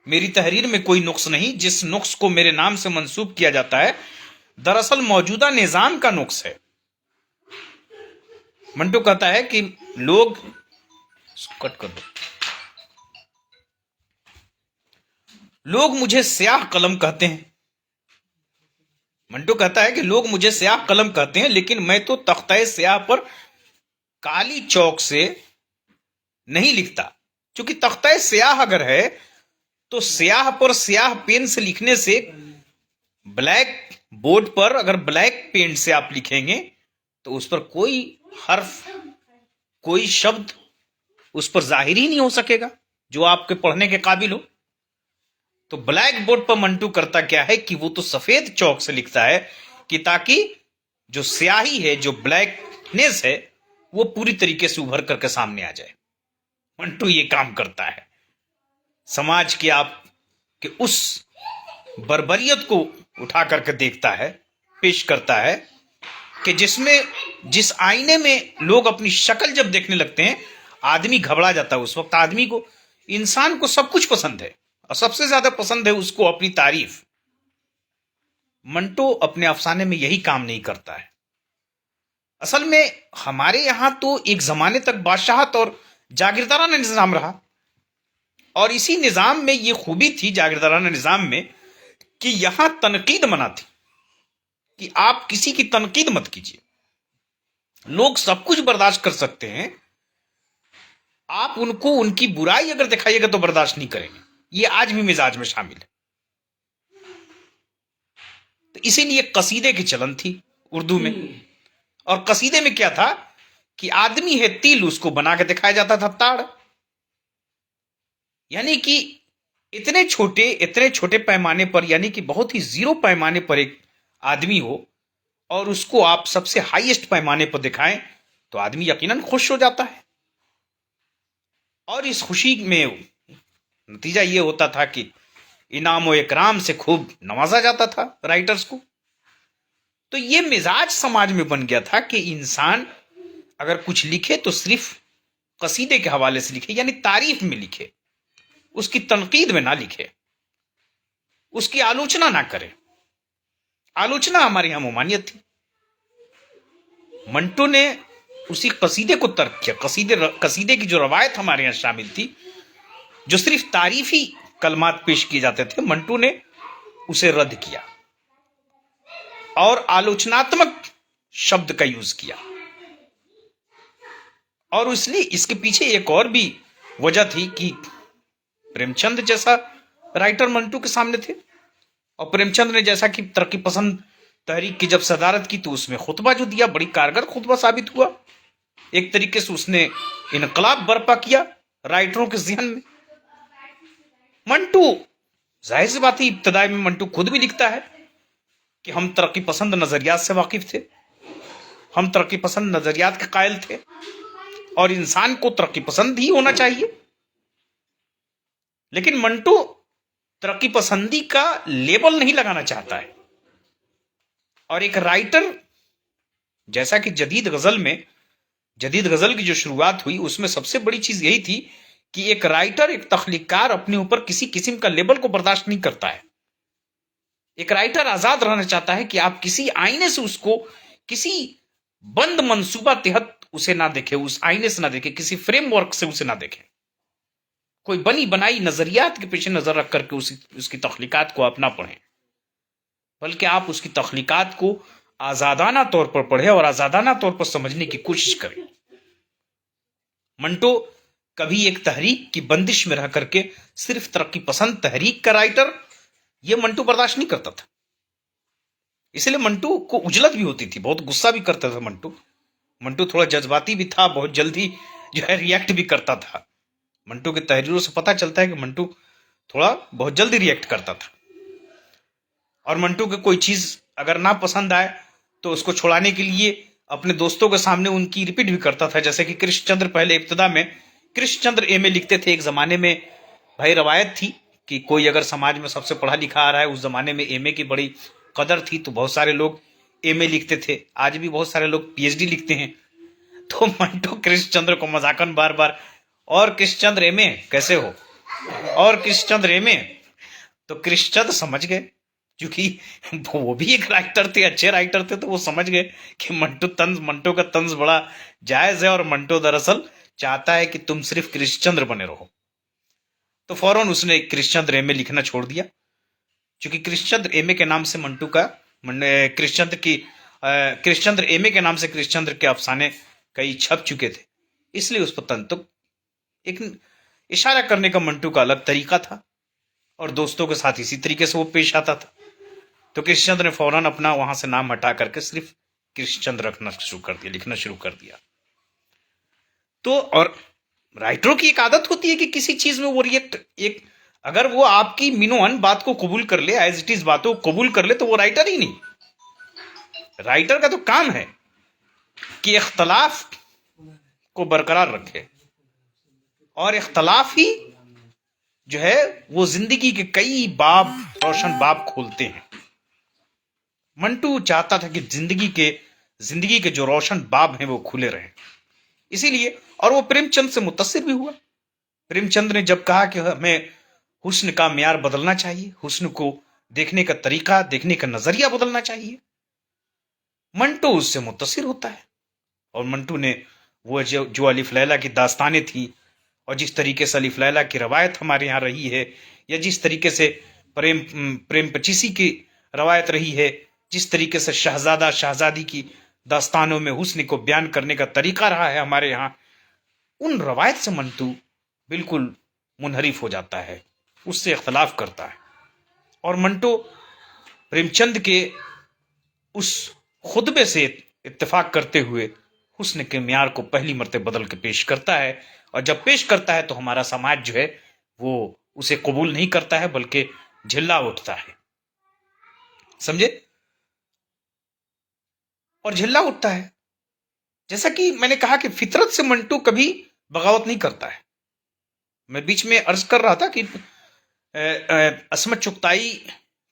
मेरी तहरीर में कोई नुक्स नहीं। जिस नुक्स को मेरे नाम से मंसूब किया जाता है, दरअसल मौजूदा निजाम का नुक्स है। मंटू कहता है कि लोग, कट कर दो, लोग मुझे स्याह कलम कहते हैं। मंटू कहता है कि लोग मुझे स्याह कलम कहते हैं, लेकिन मैं तो तख्ते स्याह पर काली चौक से नहीं लिखता। क्योंकि तख्ते स्याह अगर है तो स्याह पर स्याह पेन से लिखने से, ब्लैक बोर्ड पर अगर ब्लैक पेन से आप लिखेंगे तो उस पर कोई हर्फ, कोई शब्द उस पर जाहिर ही नहीं हो सकेगा जो आपके पढ़ने के काबिल हो। तो ब्लैक बोर्ड पर मंटू करता क्या है कि वो तो सफेद चौक से लिखता है कि ताकि जो स्याही है, जो ब्लैकनेस है, वो पूरी तरीके से उभर करके सामने आ जाए। मंटू ये काम करता है। समाज के आप के उस बर्बरियत को उठा करके देखता है, पेश करता है कि जिस आईने में लोग अपनी शक्ल जब देखने लगते हैं, आदमी घबरा जाता है। उस वक्त आदमी को, इंसान को सब कुछ पसंद है और सबसे ज्यादा पसंद है उसको अपनी तारीफ। मंटो अपने अफसाने में यही काम नहीं करता है। असल में हमारे यहां तो एक जमाने तक बादशाहत और जागीरदाराना निजाम रहा, और इसी निजाम में यह खूबी थी, जागीरदाराना निजाम में, कि यहां तनकीद मना थी कि आप किसी की तनकीद मत कीजिए। लोग सब कुछ बर्दाश्त कर सकते हैं, आप उनको उनकी बुराई अगर दिखाइएगा तो बर्दाश्त नहीं करेंगे। ये आज भी मिजाज में शामिल है। तो इसीलिए कसीदे की चलन थी उर्दू में। और कसीदे में क्या था कि आदमी है तिल, उसको बना के दिखाया जाता था ताड़। यानी कि इतने छोटे पैमाने पर, यानी कि बहुत ही जीरो पैमाने पर एक आदमी हो और उसको आप सबसे हाईएस्ट पैमाने पर दिखाएं तो आदमी यकीनन खुश हो जाता है। और इस खुशी में नतीजा यह होता था कि इनाम और इकराम से खूब नवाजा जाता था राइटर्स को। तो यह मिजाज समाज में बन गया था कि इंसान अगर कुछ लिखे तो सिर्फ कसीदे के हवाले से लिखे, यानी तारीफ में लिखे, उसकी तनकीद में ना लिखे, उसकी आलोचना ना करे। आलोचना हमारे यहां ममानियत थी। मंटो ने उसी कसीदे को तर्क किया। कसीदे की जो रवायत हमारे यहां शामिल थी, जो सिर्फ तारीफी कलमात पेश किए जाते थे, मंटू ने उसे रद्द किया और आलोचनात्मक शब्द का यूज किया। और इसलिए इसके पीछे एक और भी वजह थी कि प्रेमचंद जैसा राइटर मंटू के सामने थे, और प्रेमचंद ने जैसा कि तरक्की पसंद तहरीक की जब सदारत की तो उसमें खुतबा जो दिया, बड़ी कारगर खुतबा साबित हुआ। एक तरीके से उसने इनकलाब बर्पा किया राइटरों के ज़हन में। मंटू, जाहिर सी बात है, इब्तदाई में मंटू खुद भी लिखता है कि हम तरक्की पसंद नजरियात से वाकिफ थे, हम तरक्की पसंद नजरियात के कायल थे, और इंसान को तरक्की पसंद ही होना चाहिए। लेकिन मंटू तरक्की पसंदी का लेबल नहीं लगाना चाहता है। और एक राइटर, जैसा कि जदीद गजल की जो शुरुआत हुई उसमें सबसे बड़ी चीज यही थी कि एक राइटर, एक तख्लीकार अपने ऊपर किसी किस्म का लेबल को बर्दाश्त नहीं करता है। एक राइटर आजाद रहना चाहता है कि आप किसी आईने से उसको, किसी बंद मंसूबा तहत उसे ना देखें, उस आईने से ना देखें, किसी फ्रेमवर्क से उसे ना देखें, कोई बनी बनाई नजरियात के पीछे नजर रख करके उसकी तख्लीकात को आप ना पढ़ें, बल्कि आप उसकी तख्लीकात को आजादाना तौर पर पढ़ें और आजादाना तौर पर समझने की कोशिश करें। मंटो कभी एक तहरीक की बंदिश में रह करके सिर्फ तरक्की पसंद तहरीक का राइटर, यह मंटू बर्दाश्त नहीं करता था। इसलिए मंटू को उजलत भी होती थी, बहुत गुस्सा भी करता था मंटू थोड़ा जज्बाती भी था, बहुत जल्दी जो है रिएक्ट भी करता था। मंटू के तहरीरों से पता चलता है कि मंटू थोड़ा बहुत जल्दी रिएक्ट करता था, और मंटू को कोई चीज अगर ना पसंद आए तो उसको छुड़ाने के लिए अपने दोस्तों के सामने उनकी रिपीट भी करता था। जैसे कि कृष्णचंद्र, पहले इब्तदा में कृष्णचंद्र एमए लिखते थे। एक जमाने में भाई रवायत थी कि कोई अगर समाज में सबसे पढ़ा लिखा आ रहा है, उस जमाने में एमए की बड़ी कदर थी, तो बहुत सारे लोग एमए लिखते थे। आज भी बहुत सारे लोग पीएचडी लिखते हैं। तो मंटू कृष्णचंद्र को मजाकन बार बार, और कृष्णचंद्र एमए कैसे हो, और कृष्णचंद्र एमए तो कृष्णचंद्र समझ गए, क्योंकि वो भी एक राइटर थे, अच्छे राइटर थे, तो वो समझ गए कि मंटो का तंज बड़ा जायज है और मंटो दरअसल चाहता है कि तुम सिर्फ कृष्णचंद्र बने रहो। तो फौरन उसने कृष्णचंद्र एमए लिखना छोड़ दिया, क्योंकि कृष्णचंद्र एमए के नाम से मंटू का कृष्णचंद्र एमए के नाम से कृष्णचंद्र के अफसाने कई छप चुके थे, इसलिए उस पर तंतु एक इशारा करने का मंटू का अलग तरीका था और दोस्तों के साथ इसी तरीके से वो पेश आता था। तो कृष्णचंद्र ने फौरन अपना वहां से नाम हटा करके सिर्फ कृष्णचंद्र रखना शुरू कर दिया, लिखना शुरू कर दिया। तो और राइटरों की एक आदत होती है कि किसी चीज में वो रिएक्ट, एक अगर वो आपकी मिनोअन बात को कबूल कर ले, एज इट इज बातों को कबूल कर ले, तो वो राइटर ही नहीं। राइटर का तो काम है कि इख्तलाफ को बरकरार रखे, और इख्तलाफ ही जो है वो जिंदगी के कई बाब, रोशन बाब खोलते हैं। मंटू चाहता था कि जिंदगी के जो रोशन बाब हैं वो खुले रहें, इसीलिए, और वो प्रेमचंद से मुतासिर भी हुआ। प्रेमचंद ने जब कहा कि हमें हुस्न का म्यार बदलना चाहिए, हुस्न को देखने का तरीका, देखने का नजरिया बदलना चाहिए, मंटू उससे मुतासिर होता है। और मंटू ने वो जो अलिफ लैला की दास्तानें थी, और जिस तरीके से अलिफ लैला की रवायत हमारे यहाँ रही है, या जिस तरीके से प्रेम पचीसी की रवायत रही है, जिस तरीके से शहजादा शहजादी की दास्तानों में हुस्न को बयान करने का तरीका रहा है हमारे यहाँ, उन रवायत से मंटू बिल्कुल मुनहरिफ हो जाता है, उससे इख्तलाफ करता है। और मंटू प्रेमचंद के उस खुतबे से इत्तेफाक करते हुए हुस्न के म्यार को पहली मर्तबा बदल के पेश करता है, और जब पेश करता है तो हमारा समाज जो है वो उसे कबूल नहीं करता है, बल्कि झिल्ला उठता है, समझे, और झिल्ला उठता है। जैसा कि मैंने कहा कि फितरत से मंटू कभी बगावत नहीं करता है। मैं बीच में अर्ज कर रहा था कि असमत चुगताई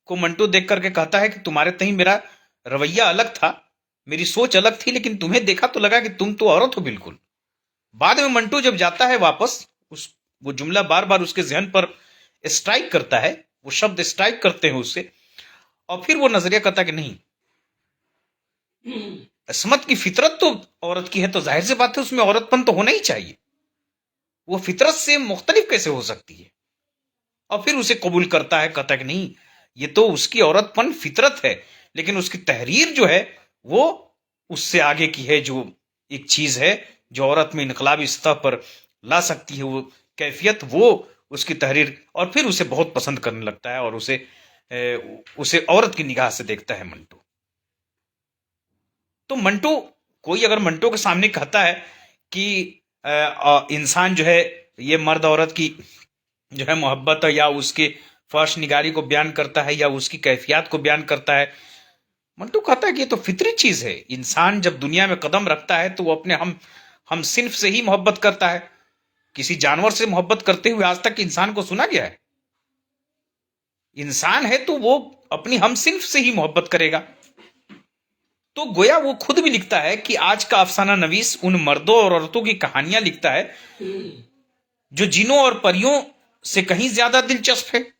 को मंटू देख करके कहता है कि तुम्हारे तहीं मेरा रवैया अलग था, मेरी सोच अलग थी, लेकिन तुम्हें देखा तो लगा कि तुम तो औरत हो बिल्कुल। बाद में मंटू जब जाता है वापस, वो जुमला बार बार उसके जहन पर स्ट्राइक करता है, वो शब्द स्ट्राइक करते हैं उससे, और फिर वो नजरिया करता है कि नहीं, असमत की फितरत तो औरत की है, तो जाहिर सी बात है उसमें औरतपन तो होना ही चाहिए, वो फितरत से मुख्तलिफ कैसे हो सकती है। और फिर उसे कबूल करता है, कहता है कि नहीं, ये तो उसकी औरतपन फितरत है, लेकिन उसकी तहरीर जो है वो उससे आगे की है, जो एक चीज है जो औरत में इनकलाबी सतह पर ला सकती है, वो कैफियत, वो उसकी तहरीर। और फिर उसे बहुत पसंद करने लगता है, और उसे औरत की निगाह से देखता है मंटू। तो मंटू, कोई अगर मंटू के सामने कहता है कि इंसान जो है ये मर्द औरत की जो है मोहब्बत, या उसके फर्श निगारी को बयान करता है, या उसकी कैफियत को बयान करता है, मंटू कहता है कि ये तो फितरी चीज है। इंसान जब दुनिया में कदम रखता है तो वो अपने हम सिन्फ से ही मोहब्बत करता है। किसी जानवर से मोहब्बत करते हुए आज तक इंसान को सुना गया है? इंसान है तो वो अपनी हम सिन्फ से ही मोहब्बत करेगा। तो गोया वो खुद भी लिखता है कि आज का अफसाना नवीस उन मर्दों और औरतों की कहानियां लिखता है जो जिनों और परियों से कहीं ज्यादा दिलचस्प है।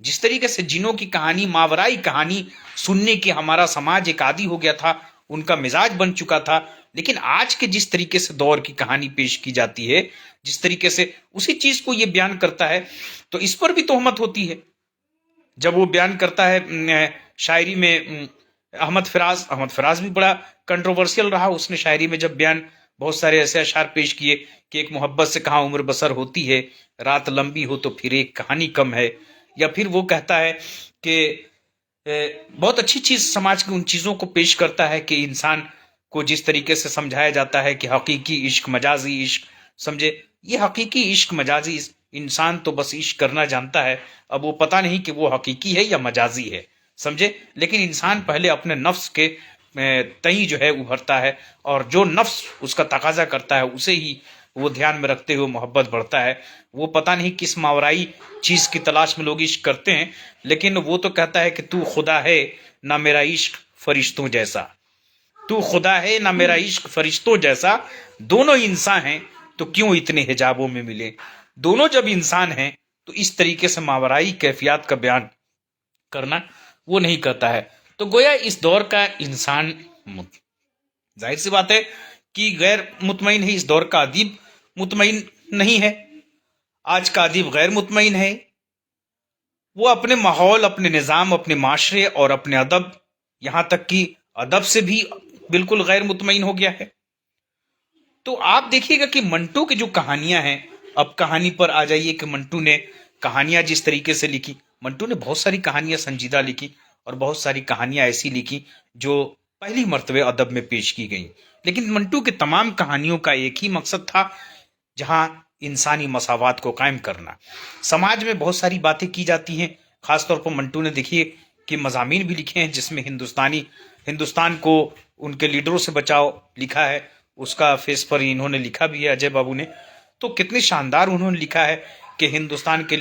जिस तरीके से जिनों की कहानी, मावराई कहानी सुनने की हमारा समाज एक आदी हो गया था, उनका मिजाज बन चुका था, लेकिन आज के जिस तरीके से दौर की कहानी पेश की जाती है, जिस तरीके से उसी चीज को ये बयान करता है, तो इस पर भी तोहमत होती है। जब वो बयान करता है शायरी में, अहमद फराज भी बड़ा कंट्रोवर्शियल रहा। उसने शायरी में जब बयान, बहुत सारे ऐसे अशार पेश किए कि एक मोहब्बत से कहाँ उम्र बसर होती है, रात लंबी हो तो फिर एक कहानी कम है। या फिर वो कहता है कि बहुत अच्छी चीज समाज की उन चीजों को पेश करता है कि इंसान को जिस तरीके से समझाया जाता है कि हकीकी इश्क, मजाजी इश्क, समझे, ये हकीकी इश्क, मजाजी इश्क, इंसान तो बस इश्क करना जानता है, अब वो पता नहीं कि वो हकीकी है या मजाजी है, समझे। लेकिन इंसान पहले अपने नफ्स के तई जो है उभरता है, और जो नफ्स उसका तकाजा करता है उसे ही वो ध्यान में रखते हुए मोहब्बत बढ़ता है। वो पता नहीं किस मावराई चीज की तलाश में लोग इश्क करते हैं, लेकिन वो तो कहता है कि तू खुदा है ना मेरा इश्क फरिश्तों जैसा, तू खुदा है ना मेरा इश्क फरिश्तों जैसा, दोनों इंसान हैं तो क्यों इतने हिजाबों में मिले, दोनों जब इंसान हैं तो इस तरीके से मावराई कैफियत का बयान करना वो नहीं करता है। तो गोया इस दौर का इंसान, जाहिर सी बात है कि गैर मुतमईन है, इस दौर का अदीब मुतमईन नहीं है, आज का अदीब गैर मुतमईन है। वो अपने माहौल, अपने निज़ाम, अपने माशरे और अपने अदब, यहाँ तक कि अदब से भी बिल्कुल गैर मुतमईन हो गया है। तो आप देखिएगा कि मंटू की जो कहानियां हैं, अब कहानी पर आ जाइए कि मंटू ने कहानियां जिस तरीके से लिखी, मंटू ने बहुत सारी कहानियां संजीदा लिखी और बहुत सारी कहानियां ऐसी लिखी जो पहली मर्तबे अदब में पेश की गई। लेकिन मंटू के तमाम कहानियों का एक ही मकसद था, जहां इंसानी मसावात को कायम करना। समाज में बहुत सारी बातें की जाती हैं, खासतौर पर मंटू ने देखिए कि मजामीन भी लिखे हैं जिसमें हिंदुस्तान को उनके लीडरों से बचाओ लिखा है, उसका फेस पर इन्होंने लिखा भी है अजय बाबू ने। तो कितने शानदार उन्होंने लिखा है कि हिंदुस्तान के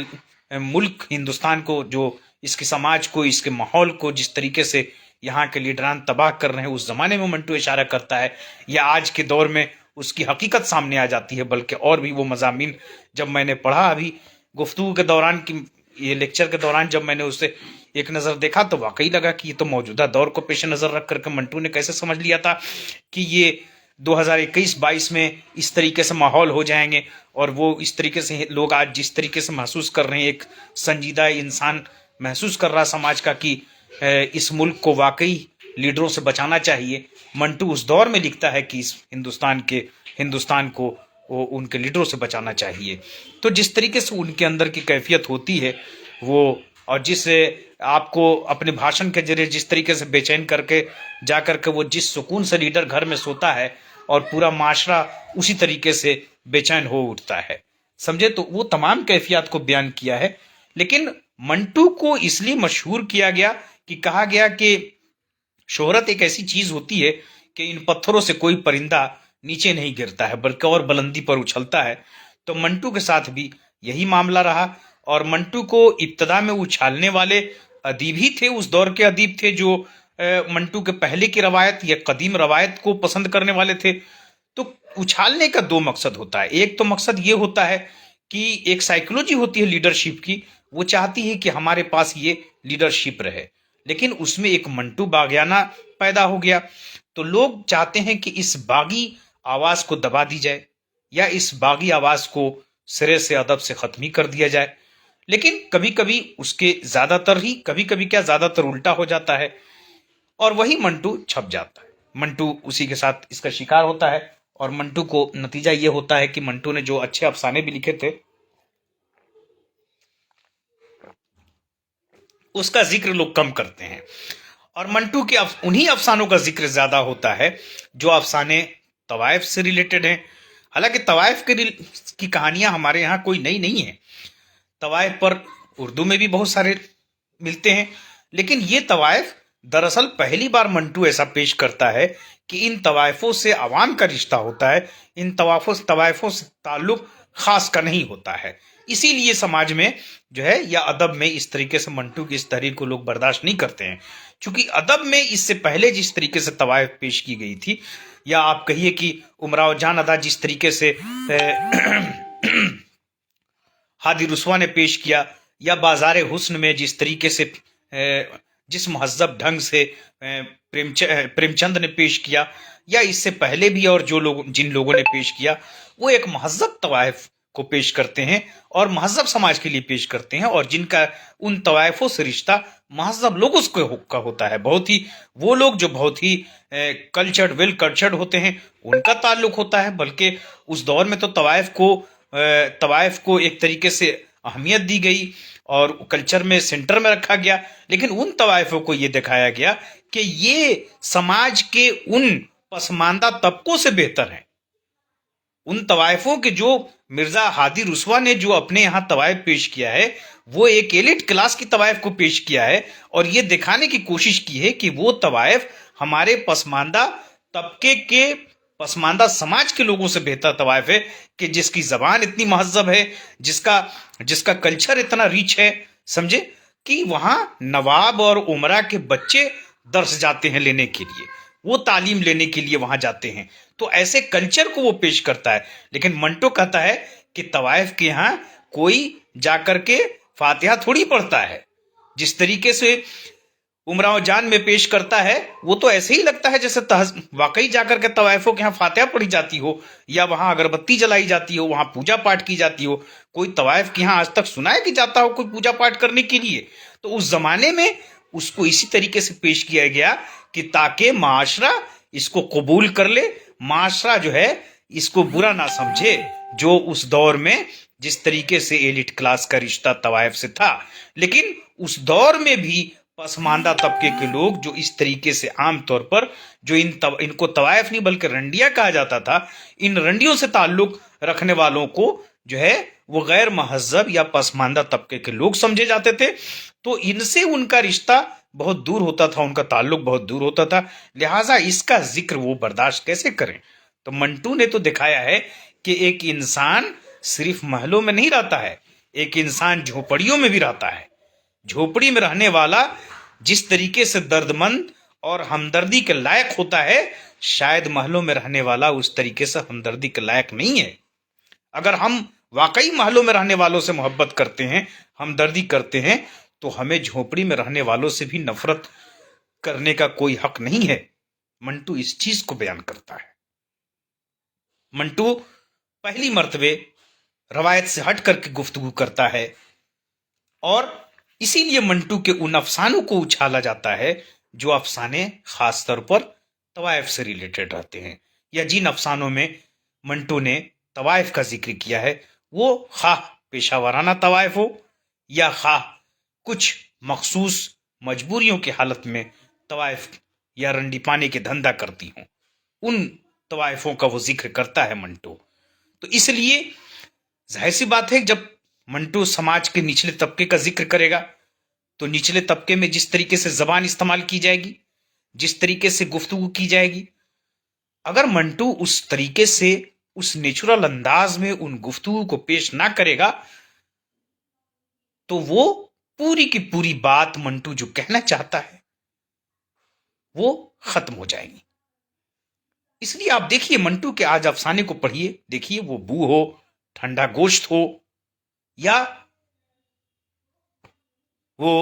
मुल्क, हिंदुस्तान को, जो इसके समाज को, इसके माहौल को जिस तरीके से यहाँ के लीडरान तबाह कर रहे हैं, उस जमाने में मंटू इशारा करता है, या आज के दौर में उसकी हकीकत सामने आ जाती है। बल्कि और भी वो मजामीन जब मैंने पढ़ा अभी गुफ्तगू के दौरान, की ये लेक्चर के दौरान जब मैंने उसे एक नज़र देखा तो वाकई लगा कि ये तो मौजूदा दौर को पेश नज़र रख करके मंटू ने कैसे समझ लिया था कि ये 2021-22 में इस तरीके से माहौल हो जाएंगे, और वो इस तरीके से लोग आज जिस तरीके से महसूस कर रहे हैं, एक संजीदा इंसान महसूस कर रहा समाज का कि इस मुल्क को वाकई लीडरों से बचाना चाहिए। मंटू उस दौर में लिखता है कि इस हिंदुस्तान को वो उनके लीडरों से बचाना चाहिए। तो जिस तरीके से उनके अंदर की कैफियत होती है वो, और जिस आपको अपने भाषण के जरिए जिस तरीके से बेचैन करके जा करके वो जिस सुकून से लीडर घर में सोता है और पूरा माशरा उसी तरीके से बेचैन हो उठता है, समझे। तो वो तमाम कैफियत को बयान किया है। लेकिन मंटू को इसलिए मशहूर किया गया कि कहा गया कि शोहरत एक ऐसी चीज होती है कि इन पत्थरों से कोई परिंदा नीचे नहीं गिरता है बल्कि और बुलंदी पर उछलता है। तो मंटू के साथ भी यही मामला रहा, और मंटू को इब्तदा में उछालने वाले अदीब ही थे, उस दौर के अदीब थे जो मंटू के पहले की रवायत या कदीम रवायत को पसंद करने वाले थे। तो उछालने का दो मकसद होता है। एक तो मकसद ये होता है कि एक साइकोलॉजी होती है लीडरशिप की, वो चाहती है कि हमारे पास ये लीडरशिप रहे, लेकिन उसमें एक मंटू बागियाना पैदा हो गया। तो लोग चाहते हैं कि इस बागी आवाज को दबा दी जाए, या इस बागी आवाज को सिरे से अदब से खत्म ही कर दिया जाए। लेकिन कभी कभी उसके ज्यादातर ही, कभी कभी क्या ज्यादातर उल्टा हो जाता है, और वही मंटू छप जाता है। मंटू उसी के साथ इसका शिकार होता है, और मंटू को नतीजा ये होता है कि मंटू ने जो अच्छे अफसाने भी लिखे थे उसका जिक्र लोग कम करते हैं, और मंटू के उन्हीं अफसानों का जिक्र ज्यादा होता है जो अफसाने तवाइफ से रिलेटेड हैं। हालांकि तवाइफ की कहानियां हमारे यहाँ कोई नई नहीं है, तवाइफ पर उर्दू में भी बहुत सारे मिलते हैं, लेकिन ये तवाइफ दरअसल पहली बार मंटू ऐसा पेश करता है कि इन तवाइफों से अवाम का रिश्ता होता है, इन तवाइफों से ताल्लुक खास का नहीं होता है। इसीलिए समाज में जो है, या अदब में, इस तरीके से मंटू की इस तहरीर को लोग बर्दाश्त नहीं करते हैं। क्योंकि अदब में इससे पहले जिस तरीके से तवाइफ पेश की गई थी, या आप कहिए कि उमराव जान अदा जिस तरीके से हादी रुस्वा ने पेश किया, या बाजार हुस्न में जिस तरीके से जिस महज़्ज़ब ढंग से प्रेमचंद ने पेश किया, या इससे पहले भी और जिन लोगों ने पेश किया, वो एक महज़्ज़ब तवाइफ को पेश करते हैं और महज़्ज़ब समाज के लिए पेश करते हैं, और जिनका उन तवाइफों से रिश्ता महज़्ज़ब लोगों का होता है। बहुत ही वो लोग जो बहुत ही कल्चर्ड, वेल कल्चर्ड होते हैं, उनका ताल्लुक होता है। बल्कि उस दौर में तो तवाइफ को एक तरीके से अहमियत दी गई और कल्चर में सेंटर में रखा गया, लेकिन उन तवाइफों को ये दिखाया गया कि ये समाज के उन पसमानदा तबकों से बेहतर हैं। उन तवाइफों के जो मिर्जा हादी रुस्वा ने जो अपने यहाँ तवाइफ पेश किया है, वो एक एलिट क्लास की तवाइफ को पेश किया है, और ये दिखाने की कोशिश की है कि वो तवाइफ हमारे पसमानदा तबके के, पसमानदा समाज के लोगों से बेहतर तवाइफ है, कि जिसकी जबान इतनी महज़्ज़ब है, जिसका कल्चर इतना रिच है, समझे, कि वहां नवाब और उमरा के बच्चे दर्स जाते हैं लेने के लिए, वो तालीम लेने के लिए वहां जाते हैं। तो ऐसे कल्चर को वो पेश करता है। लेकिन मंटो कहता है कि तवाइफ के यहाँ कोई जाकर के फातिहा थोड़ी पढ़ता है। जिस तरीके से उमराव जान में पेश करता है वो तो ऐसे ही लगता है जैसे वाकई जाकर के तवाइफों के यहाँ फातिहा पढ़ी जाती हो, या वहां अगरबत्ती जलाई जाती हो, वहां पूजा पाठ की जाती हो। कोई तवाइफ के यहाँ आज तक सुना है कि जाता हो कोई पूजा पाठ करने के लिए? तो उस जमाने में उसको इसी तरीके से पेश किया गया कि ताकि माशरा इसको कबूल कर ले, माशरा जो है इसको बुरा ना समझे। जो उस दौर में जिस तरीके से एलिट क्लास का रिश्ता तवाइफ से था, लेकिन उस दौर में भी पसमानदा तबके के लोग जो इस तरीके से आम तौर पर जो इनको तवाइफ नहीं बल्कि रंडिया कहा जाता था, इन रंडियों से ताल्लुक रखने वालों को जो है वो गैर महजब या पसमानदा तबके के लोग समझे जाते थे। तो इनसे उनका रिश्ता बहुत दूर होता था, उनका ताल्लुक बहुत दूर होता था। लिहाजा इसका जिक्र वो बर्दाश्त कैसे करें? तो मंटू ने तो दिखाया है कि एक इंसान सिर्फ महलों में नहीं रहता है, एक इंसान झोपड़ियों में भी रहता है। झोपड़ी में रहने वाला जिस तरीके से दर्दमंद और हमदर्दी के लायक होता है, शायद महलों में रहने वाला उस तरीके से हमदर्दी के लायक नहीं है। अगर हम वाकई महलों में रहने वालों से मोहब्बत करते हैं, हमदर्दी करते हैं, तो हमें झोपड़ी में रहने वालों से भी नफरत करने का कोई हक नहीं है। मंटू इस चीज को बयान करता है। मंटू पहली मर्तबे रवायत से हट करके गुफ्तगू करता है और इसीलिए मंटू के उन अफसानों को उछाला जाता है जो अफसाने खासतौर पर तवाइफ से रिलेटेड रहते हैं, या जिन अफसानों में मंटू ने तवाइफ का जिक्र किया है वो खा पेशावराना तवाइफ हो या खा कुछ मखसूस मजबूरियों की हालत में तवाइफ या रंडी पाने के धंधा करती हों, उन तवाइफों का वो जिक्र करता है मंटू। तो इसलिए जाहिर सी बात है जब मंटू समाज के निचले तबके का जिक्र करेगा तो निचले तबके में जिस तरीके से जबान इस्तेमाल की जाएगी, जिस तरीके से गुफ्तगू की जाएगी, अगर मंटू उस तरीके से उस नेचुरल अंदाज में उन गुफ्तगू को पेश ना करेगा तो वो पूरी की पूरी बात मंटू जो कहना चाहता है वो खत्म हो जाएगी। इसलिए आप देखिए मंटू के आज अफसाने को पढ़िए, देखिए वो बू हो, ठंडा गोश्त हो, या वो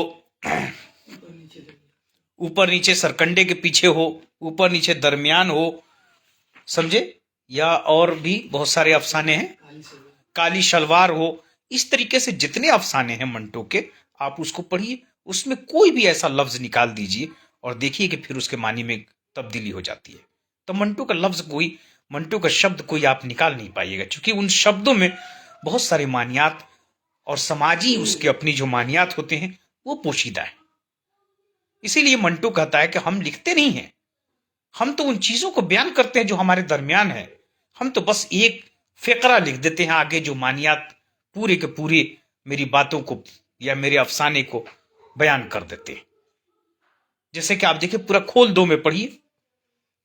ऊपर नीचे सरकंडे के पीछे हो, ऊपर नीचे दरमियान हो, समझे, या और भी बहुत सारे अफसाने हैं, काली शलवार हो। इस तरीके से जितने अफसाने हैं मंटू के आप उसको पढ़िए, उसमें कोई भी ऐसा लफ्ज निकाल दीजिए और देखिए कि फिर उसके मानी में तब्दीली हो जाती है। तो मंटू का लफ्ज कोई, मंटू का शब्द कोई आप निकाल नहीं पाइएगा, क्योंकि उन शब्दों में बहुत सारे मानियात और समाजी उसके अपनी जो मानियात होते हैं वो पोशीदा है। इसीलिए मंटू कहता है कि हम लिखते नहीं हैं, हम तो उन चीजों को बयान करते हैं जो हमारे दरमियान है। हम तो बस एक फिक्रा लिख देते हैं आगे जो मानियात पूरे के पूरे मेरी बातों को या मेरे अफसाने को बयान कर देते हैं। जैसे कि आप देखिए पूरा खोल दो में पढ़िए,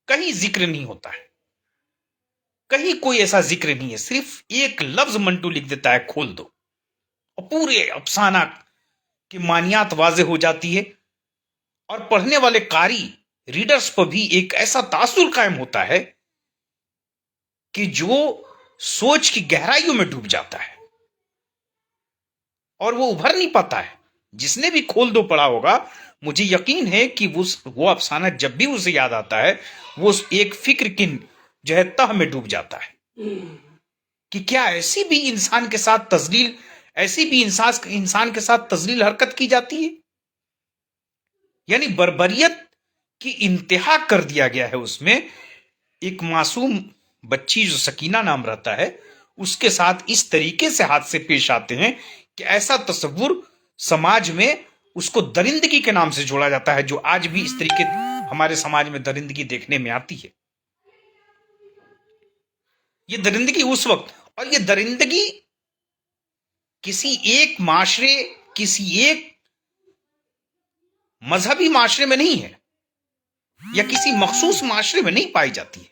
कहीं जिक्र नहीं होता है, कहीं कोई ऐसा जिक्र नहीं है, सिर्फ एक लफ्ज मंटू लिख देता है खोल दो और पूरे अफसाना की मानियात वाजे हो जाती है और पढ़ने वाले कारी रीडर्स पर भी एक ऐसा तासुर कायम होता है कि जो सोच की गहराइयों में डूब जाता है और वो उभर नहीं पाता है। जिसने भी खोल दो पढ़ा होगा, मुझे यकीन है कि वो अफसाना जब भी उसे याद आता है वो एक फिक्र की जो है तह में डूब जाता है कि क्या ऐसी भी इंसान के साथ तजलील, ऐसी भी इंसान के साथ तजलील हरकत की जाती है। यानी बर्बरियत की इंतहा कर दिया गया है उसमें। एक मासूम बच्ची जो सकीना नाम रहता है उसके साथ इस तरीके से हाथ से पेश आते हैं कि ऐसा तस्वुर समाज में उसको दरिंदगी के नाम से जोड़ा जाता है, जो आज भी इस तरीके हमारे समाज में दरिंदगी देखने में आती है। ये दरिंदगी उस वक्त, और ये दरिंदगी किसी एक माशरे, किसी एक मजहबी माशरे में नहीं है या किसी मखसूस माशरे में नहीं पाई जाती है।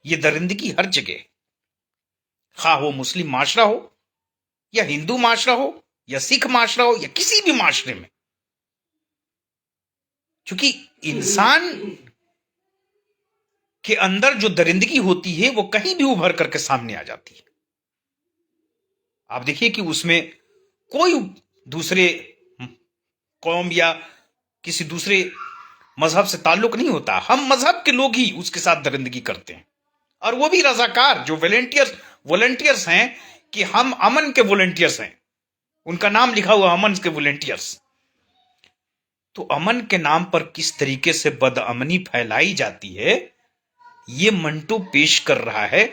ये दरिंदगी हर जगह, खा हो मुस्लिम माशरा हो या हिंदू माशरा हो या सिख माशरा हो या किसी भी माशरे में, क्योंकि इंसान के अंदर जो दरिंदगी होती है वो कहीं भी उभर करके सामने आ जाती है। आप देखिए कि उसमें कोई दूसरे कौम या किसी दूसरे मजहब से ताल्लुक नहीं होता। हम मजहब के लोग ही उसके साथ दरिंदगी करते हैं, और वो भी रजाकार जो वॉलेंटियर्स हैं कि हम अमन के वॉलेंटियर्स हैं, उनका नाम लिखा हुआ अमन के वॉलेंटियर्स। तो अमन के नाम पर किस तरीके से बदअमनी फैलाई जाती है, ये मंटू पेश कर रहा है।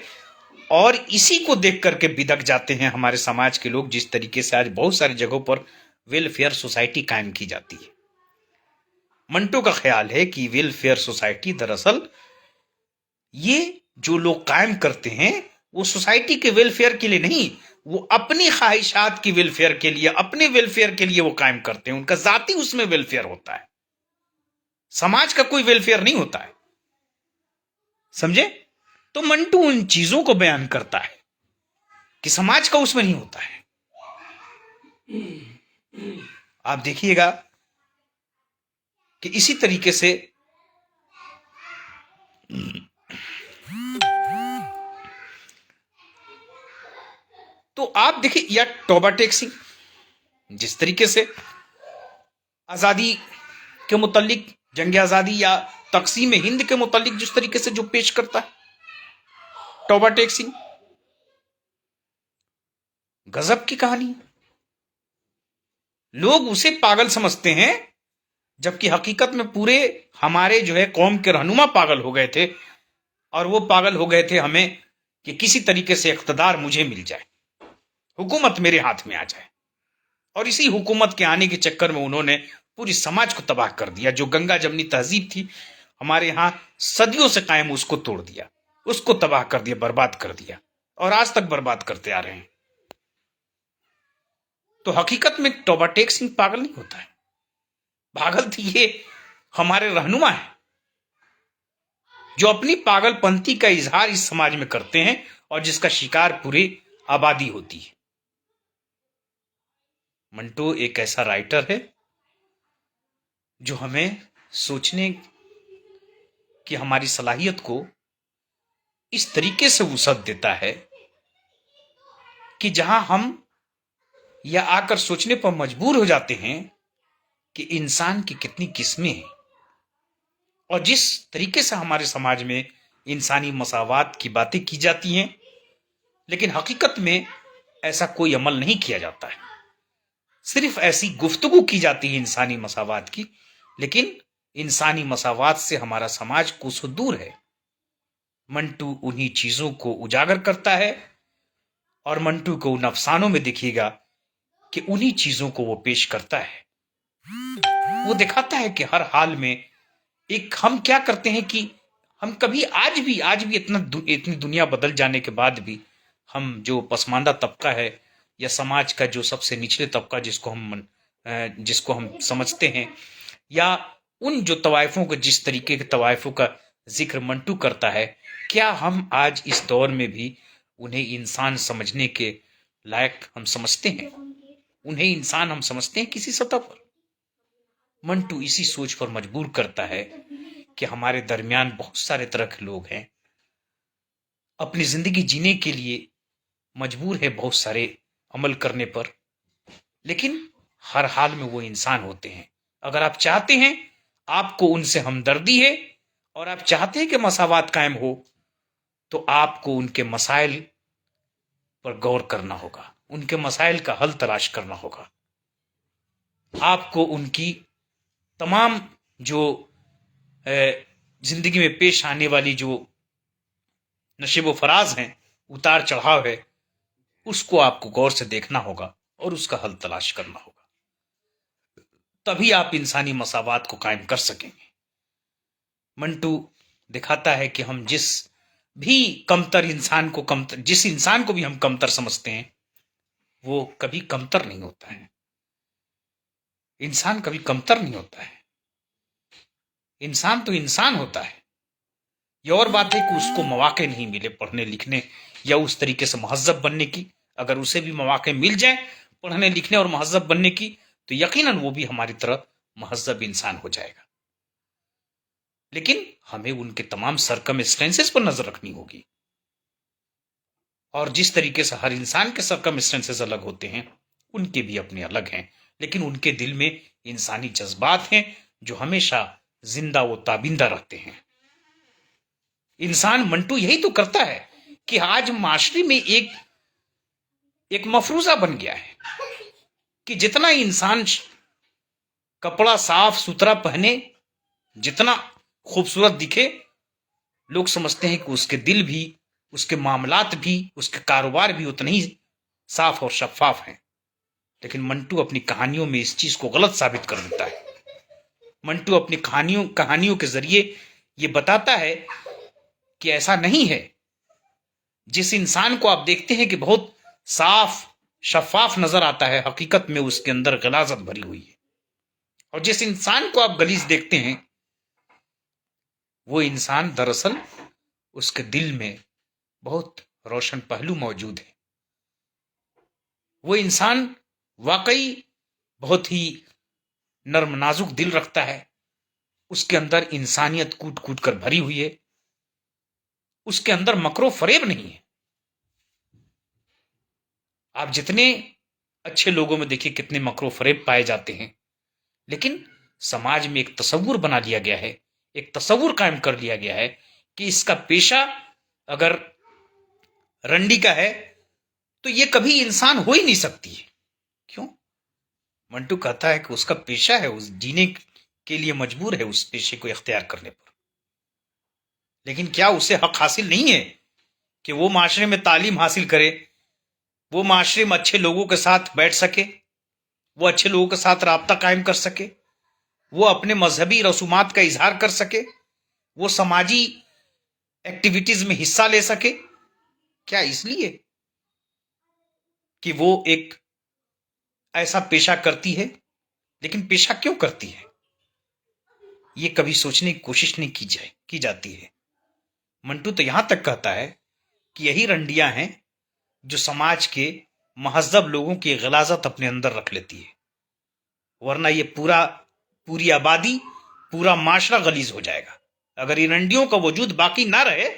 और इसी को देख करके बिदक जाते हैं हमारे समाज के लोग, जिस तरीके से आज बहुत सारी जगहों पर वेलफेयर सोसाइटी कायम की जाती है। मंटू का ख्याल है कि वेलफेयर सोसाइटी दरअसल ये जो लोग कायम करते हैं वो सोसाइटी के वेलफेयर के लिए नहीं, वो अपनी ख्वाहिशात की वेलफेयर के लिए, अपने वेलफेयर के लिए वो कायम करते हैं। उनका जाती उसमें वेलफेयर होता है, समाज का कोई वेलफेयर नहीं होता है, समझे। तो मंटू उन चीजों को बयान करता है कि समाज का उसमें नहीं होता है। आप देखिएगा कि इसी तरीके से तो आप देखिए, या टोबा टैक्सिंग जिस तरीके से आजादी के मुतालिक, जंग आजादी या तकसीम हिंद के मुतालिक जिस तरीके से जो पेश करता है टोबा टैक्सिंग, गजब की कहानी। लोग उसे पागल समझते हैं, जबकि हकीकत में पूरे हमारे जो है कौम के रहनुमा पागल हो गए थे, और वो पागल हो गए थे हमें कि किसी तरीके से इख्तदार मुझे मिल जाए, हुकूमत मेरे हाथ में आ जाए। और इसी हुकूमत के आने के चक्कर में उन्होंने पूरी समाज को तबाह कर दिया। जो गंगा जमनी तहजीब थी हमारे यहां सदियों से कायम, उसको तोड़ दिया, उसको तबाह कर दिया, बर्बाद कर दिया, और आज तक बर्बाद करते आ रहे हैं। तो हकीकत में टोबा टेक सिंह पागल नहीं होता है, पागल थी ये हमारे रहनुमा है, जो अपनी पागलपंथी का इजहार इस समाज में करते हैं और जिसका शिकार पूरी आबादी होती है। मंटो एक ऐसा राइटर है जो हमें सोचने की हमारी सलाहियत को इस तरीके से वुसअत देता है कि जहां हम या आकर सोचने पर मजबूर हो जाते हैं कि इंसान की कितनी किस्में हैं, और जिस तरीके से हमारे समाज में इंसानी मसावात की बातें की जाती हैं, लेकिन हकीकत में ऐसा कोई अमल नहीं किया जाता है। सिर्फ ऐसी गुफ्तगू की जाती है इंसानी मसावात की, लेकिन इंसानी मसावात से हमारा समाज कोसों दूर है। मंटू उन्हीं चीजों को उजागर करता है, और मंटू को उन अफसानों में देखिएगा कि उन्हीं चीजों को वो पेश करता है। वो दिखाता है कि हर हाल में एक हम क्या करते हैं कि हम कभी आज भी इतनी दुनिया बदल जाने के बाद भी हम जो पसमानदा तबका है या समाज का जो सबसे निचले तबका जिसको हम समझते हैं, या उन जो तवाइफों को, जिस तरीके के तवाइफों का जिक्र मंटू करता है, क्या हम आज इस दौर में भी उन्हें इंसान समझने के लायक हम समझते हैं? उन्हें इंसान हम समझते हैं किसी सतह पर? मंटू इसी सोच पर मजबूर करता है कि हमारे दरमियान बहुत सारे तरह के लोग हैं, अपनी जिंदगी जीने के लिए मजबूर है बहुत सारे अमल करने पर, लेकिन हर हाल में वो इंसान होते हैं। अगर आप चाहते हैं, आपको उनसे हमदर्दी है और आप चाहते हैं कि मसावात कायम हो, तो आपको उनके मसाइल पर गौर करना होगा, उनके मसाइल का हल तलाश करना होगा। आपको उनकी तमाम जो जिंदगी में पेश आने वाली जो नशीब व फराज हैं, उतार चढ़ाव है, उसको आपको गौर से देखना होगा और उसका हल तलाश करना होगा। तभी आप इंसानी मसावात को कायम कर सकेंगे। मंटू दिखाता है कि हम जिस इंसान को भी हम कमतर समझते हैं, वो कभी कमतर नहीं होता है। इंसान कभी कमतर नहीं होता है, इंसान तो इंसान होता है। यह और बात है कि उसको मौके नहीं मिले पढ़ने लिखने या उस तरीके से महज़्ज़ब बनने की। अगर उसे भी मौके मिल जाए पढ़ने लिखने और महज़्ज़ब बनने की, तो यकीनन वो भी हमारी तरह महज़्ज़ब इंसान हो जाएगा। लेकिन हमें उनके तमाम सरकमस्टेंसेस पर नजर रखनी होगी। और जिस तरीके से हर इंसान के सर्कमस्टेंसेस अलग होते हैं, उनके भी अपने अलग हैं, लेकिन उनके दिल में इंसानी जज्बात हैं जो हमेशा जिंदा व ताबिंदा रहते हैं। इंसान मंटू यही तो करता है कि आज माशरे में एक मफरूजा बन गया है कि जितना इंसान कपड़ा साफ सुथरा पहने, जितना खूबसूरत दिखे, लोग समझते हैं कि उसके दिल भी, उसके मामलात भी, उसके कारोबार भी उतने ही साफ और शफाफ हैं। लेकिन मंटू अपनी कहानियों में इस चीज को गलत साबित कर देता है। मंटू अपनी कहानियों के जरिए ये बताता है कि ऐसा नहीं है। जिस इंसान को आप देखते हैं कि बहुत साफ शफाफ नजर आता है, हकीकत में उसके अंदर गलाजत भरी हुई है। और जिस इंसान को आप गलीज देखते हैं, वो इंसान दरअसल उसके दिल में बहुत रोशन पहलू मौजूद है। वो इंसान वाकई बहुत ही नर्म नाजुक दिल रखता है। उसके अंदर इंसानियत कूट कूट कर भरी हुई है। उसके अंदर मकरो फरेब नहीं है। आप जितने अच्छे लोगों में देखिए कितने मकरो फरेब पाए जाते हैं, लेकिन समाज में एक तस्वुर बना लिया गया है, एक तस्वुर कायम कर लिया गया है कि इसका पेशा अगर रंडी का है तो ये कभी इंसान हो ही नहीं सकती है। क्यों? मंटू कहता है कि उसका पेशा है, उस जीने के लिए मजबूर है उस पेशे को इख्तियार करने पर। लेकिन क्या उसे हक हासिल नहीं है कि वो माशरे में तालीम हासिल करे, वो माशरे में अच्छे लोगों के साथ बैठ सके, वो अच्छे लोगों के साथ राब्ता कायम कर सके, वो अपने मजहबी रसूमात का इजहार कर सके, वो समाजी एक्टिविटीज में हिस्सा ले सके? क्या इसलिए कि वो एक ऐसा पेशा करती है? लेकिन पेशा क्यों करती है, ये कभी सोचने की कोशिश नहीं की जाती है। मंटू तो यहां तक कहता है कि यही रंडियां हैं जो समाज के महजब लोगों की गलाजत अपने अंदर रख लेती है, वरना ये पूरी आबादी, पूरा माशरा गलीज हो जाएगा। अगर इन रंडियों का वजूद बाकी ना रहे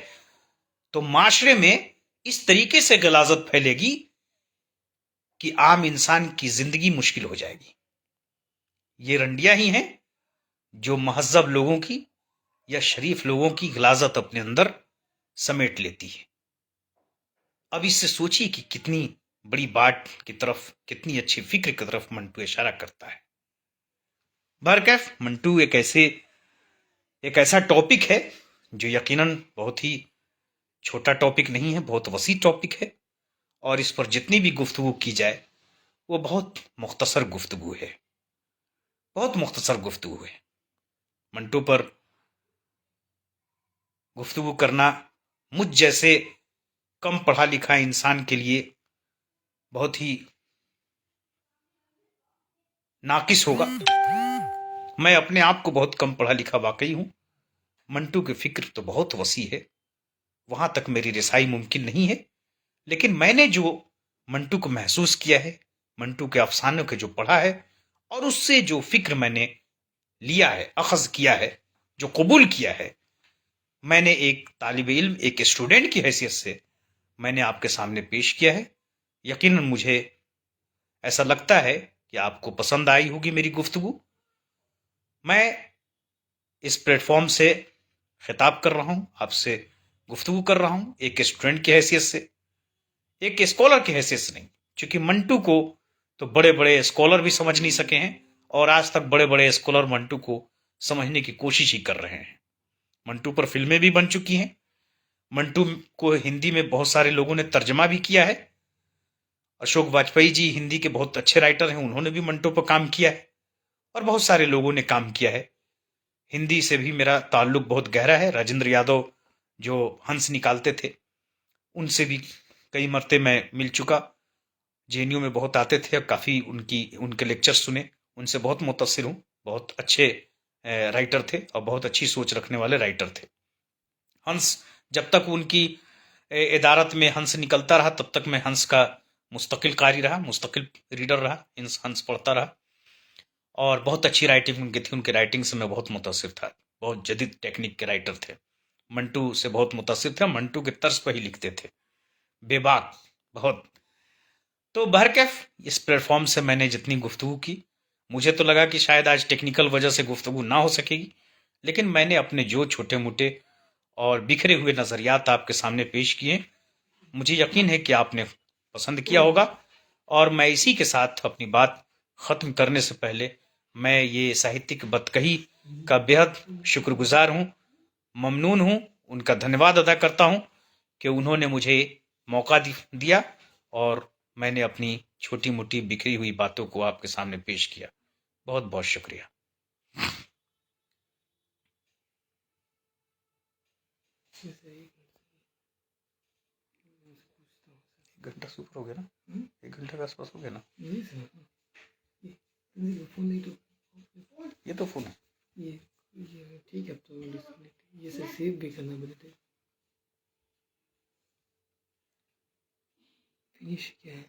तो माशरे में इस तरीके से गलाजत फैलेगी कि आम इंसान की जिंदगी मुश्किल हो जाएगी। ये रंडियां ही हैं जो महजब लोगों की या शरीफ लोगों की गलाजत अपने अंदर समेट लेती है। अब इससे सोचिए कि कितनी बड़ी बात की तरफ, कितनी अच्छी फिक्र की तरफ मंटू इशारा करता है। बहरकैफ मंटू एक ऐसा टॉपिक है जो यकीनन बहुत ही छोटा टॉपिक नहीं है, बहुत वसी टॉपिक है। और इस पर जितनी भी गुफ्तगू की जाए वो बहुत मुख्तसर गुफ्तगू है, बहुत मुख्तसर गुफ्तगू है। मंटू पर गुफ्तगू करना मुझ जैसे कम पढ़ा लिखा इंसान के लिए बहुत ही नाकिस होगा। मैं अपने आप को बहुत कम पढ़ा लिखा वाकई हूं। मंटू की फिक्र तो बहुत वसी है, वहां तक मेरी रिसाई मुमकिन नहीं है। लेकिन मैंने जो मंटू को महसूस किया है, मंटू के अफसानों के जो पढ़ा है, और उससे जो फिक्र मैंने लिया है, अखज किया है, जो कबूल किया है, मैंने एक तालिब इल्म, एक स्टूडेंट की हैसियत से मैंने आपके सामने पेश किया है। यकीनन मुझे ऐसा लगता है कि आपको पसंद आई होगी मेरी गुफ्तगू। मैं इस प्लेटफॉर्म से खिताब कर रहा हूं, आपसे गुफ्तगू कर रहा हूं एक स्टूडेंट की हैसियत से, एक स्कॉलर की हैसियत से नहीं। क्योंकि मंटू को तो बड़े बड़े स्कॉलर भी समझ नहीं सके हैं, और आज तक बड़े बड़े स्कॉलर मंटू को समझने की कोशिश ही कर रहे हैं। मंटू पर फिल्में भी बन चुकी हैं, मंटू को हिंदी में बहुत सारे लोगों ने तर्जमा भी किया है। अशोक वाजपेयी जी हिंदी के बहुत अच्छे राइटर हैं, उन्होंने भी मंटू पर काम किया है, और बहुत सारे लोगों ने काम किया है। हिंदी से भी मेरा ताल्लुक बहुत गहरा है। राजेंद्र यादव जो हंस निकालते थे, उनसे भी कई मरते मैं मिल चुका। जेएनयू में बहुत आते थे, और काफ़ी उनके लेक्चर सुने, उनसे बहुत मुतासिर हूँ। बहुत अच्छे राइटर थे और बहुत अच्छी सोच रखने वाले राइटर थे। हंस, जब तक उनकी इदारत में हंस निकलता रहा, तब तक मैं हंस का मुस्तकिल कारी रहा, मुस्तकिल रीडर रहा, हंस पढ़ता रहा। और बहुत अच्छी राइटिंग उनकी थी, उनके राइटिंग से मैं बहुत मुतासिर था। बहुत जदीद टेक्निक के राइटर थे। मंटू से बहुत मुतासिर थे, मंटू के तर्ज पर ही लिखते थे। बेबाक, बहुत। तो बहरकैफ इस प्लेटफॉर्म से मैंने जितनी गुफ्तगू की, मुझे तो लगा कि शायद आज टेक्निकल वजह से गुफ्तगू ना हो सकेगी, लेकिन मैंने अपने जो छोटे मोटे और बिखरे हुए नज़रियात आपके सामने पेश किए, मुझे यकीन है कि आपने पसंद किया होगा। और मैं इसी के साथ अपनी बात ख़त्म करने से पहले मैं ये साहित्यिक बतकही का बेहद शुक्रगुजार हूँ, ममनून हूँ, उनका धन्यवाद अदा करता हूँ कि उन्होंने मुझे मौका दिया और मैंने अपनी छोटी मोटी बिखरी हुई बातों को आपके सामने पेश किया। बहुत बहुत शुक्रिया। एक घंटा से ऊपर हो गया ना? 1 घंटे के आसपास हो गया ना? फोन नहीं तो ये तो फोन है। ये ठीक है। अब तो ये सेव भी करना पड़ता है। फिनिश क्या है?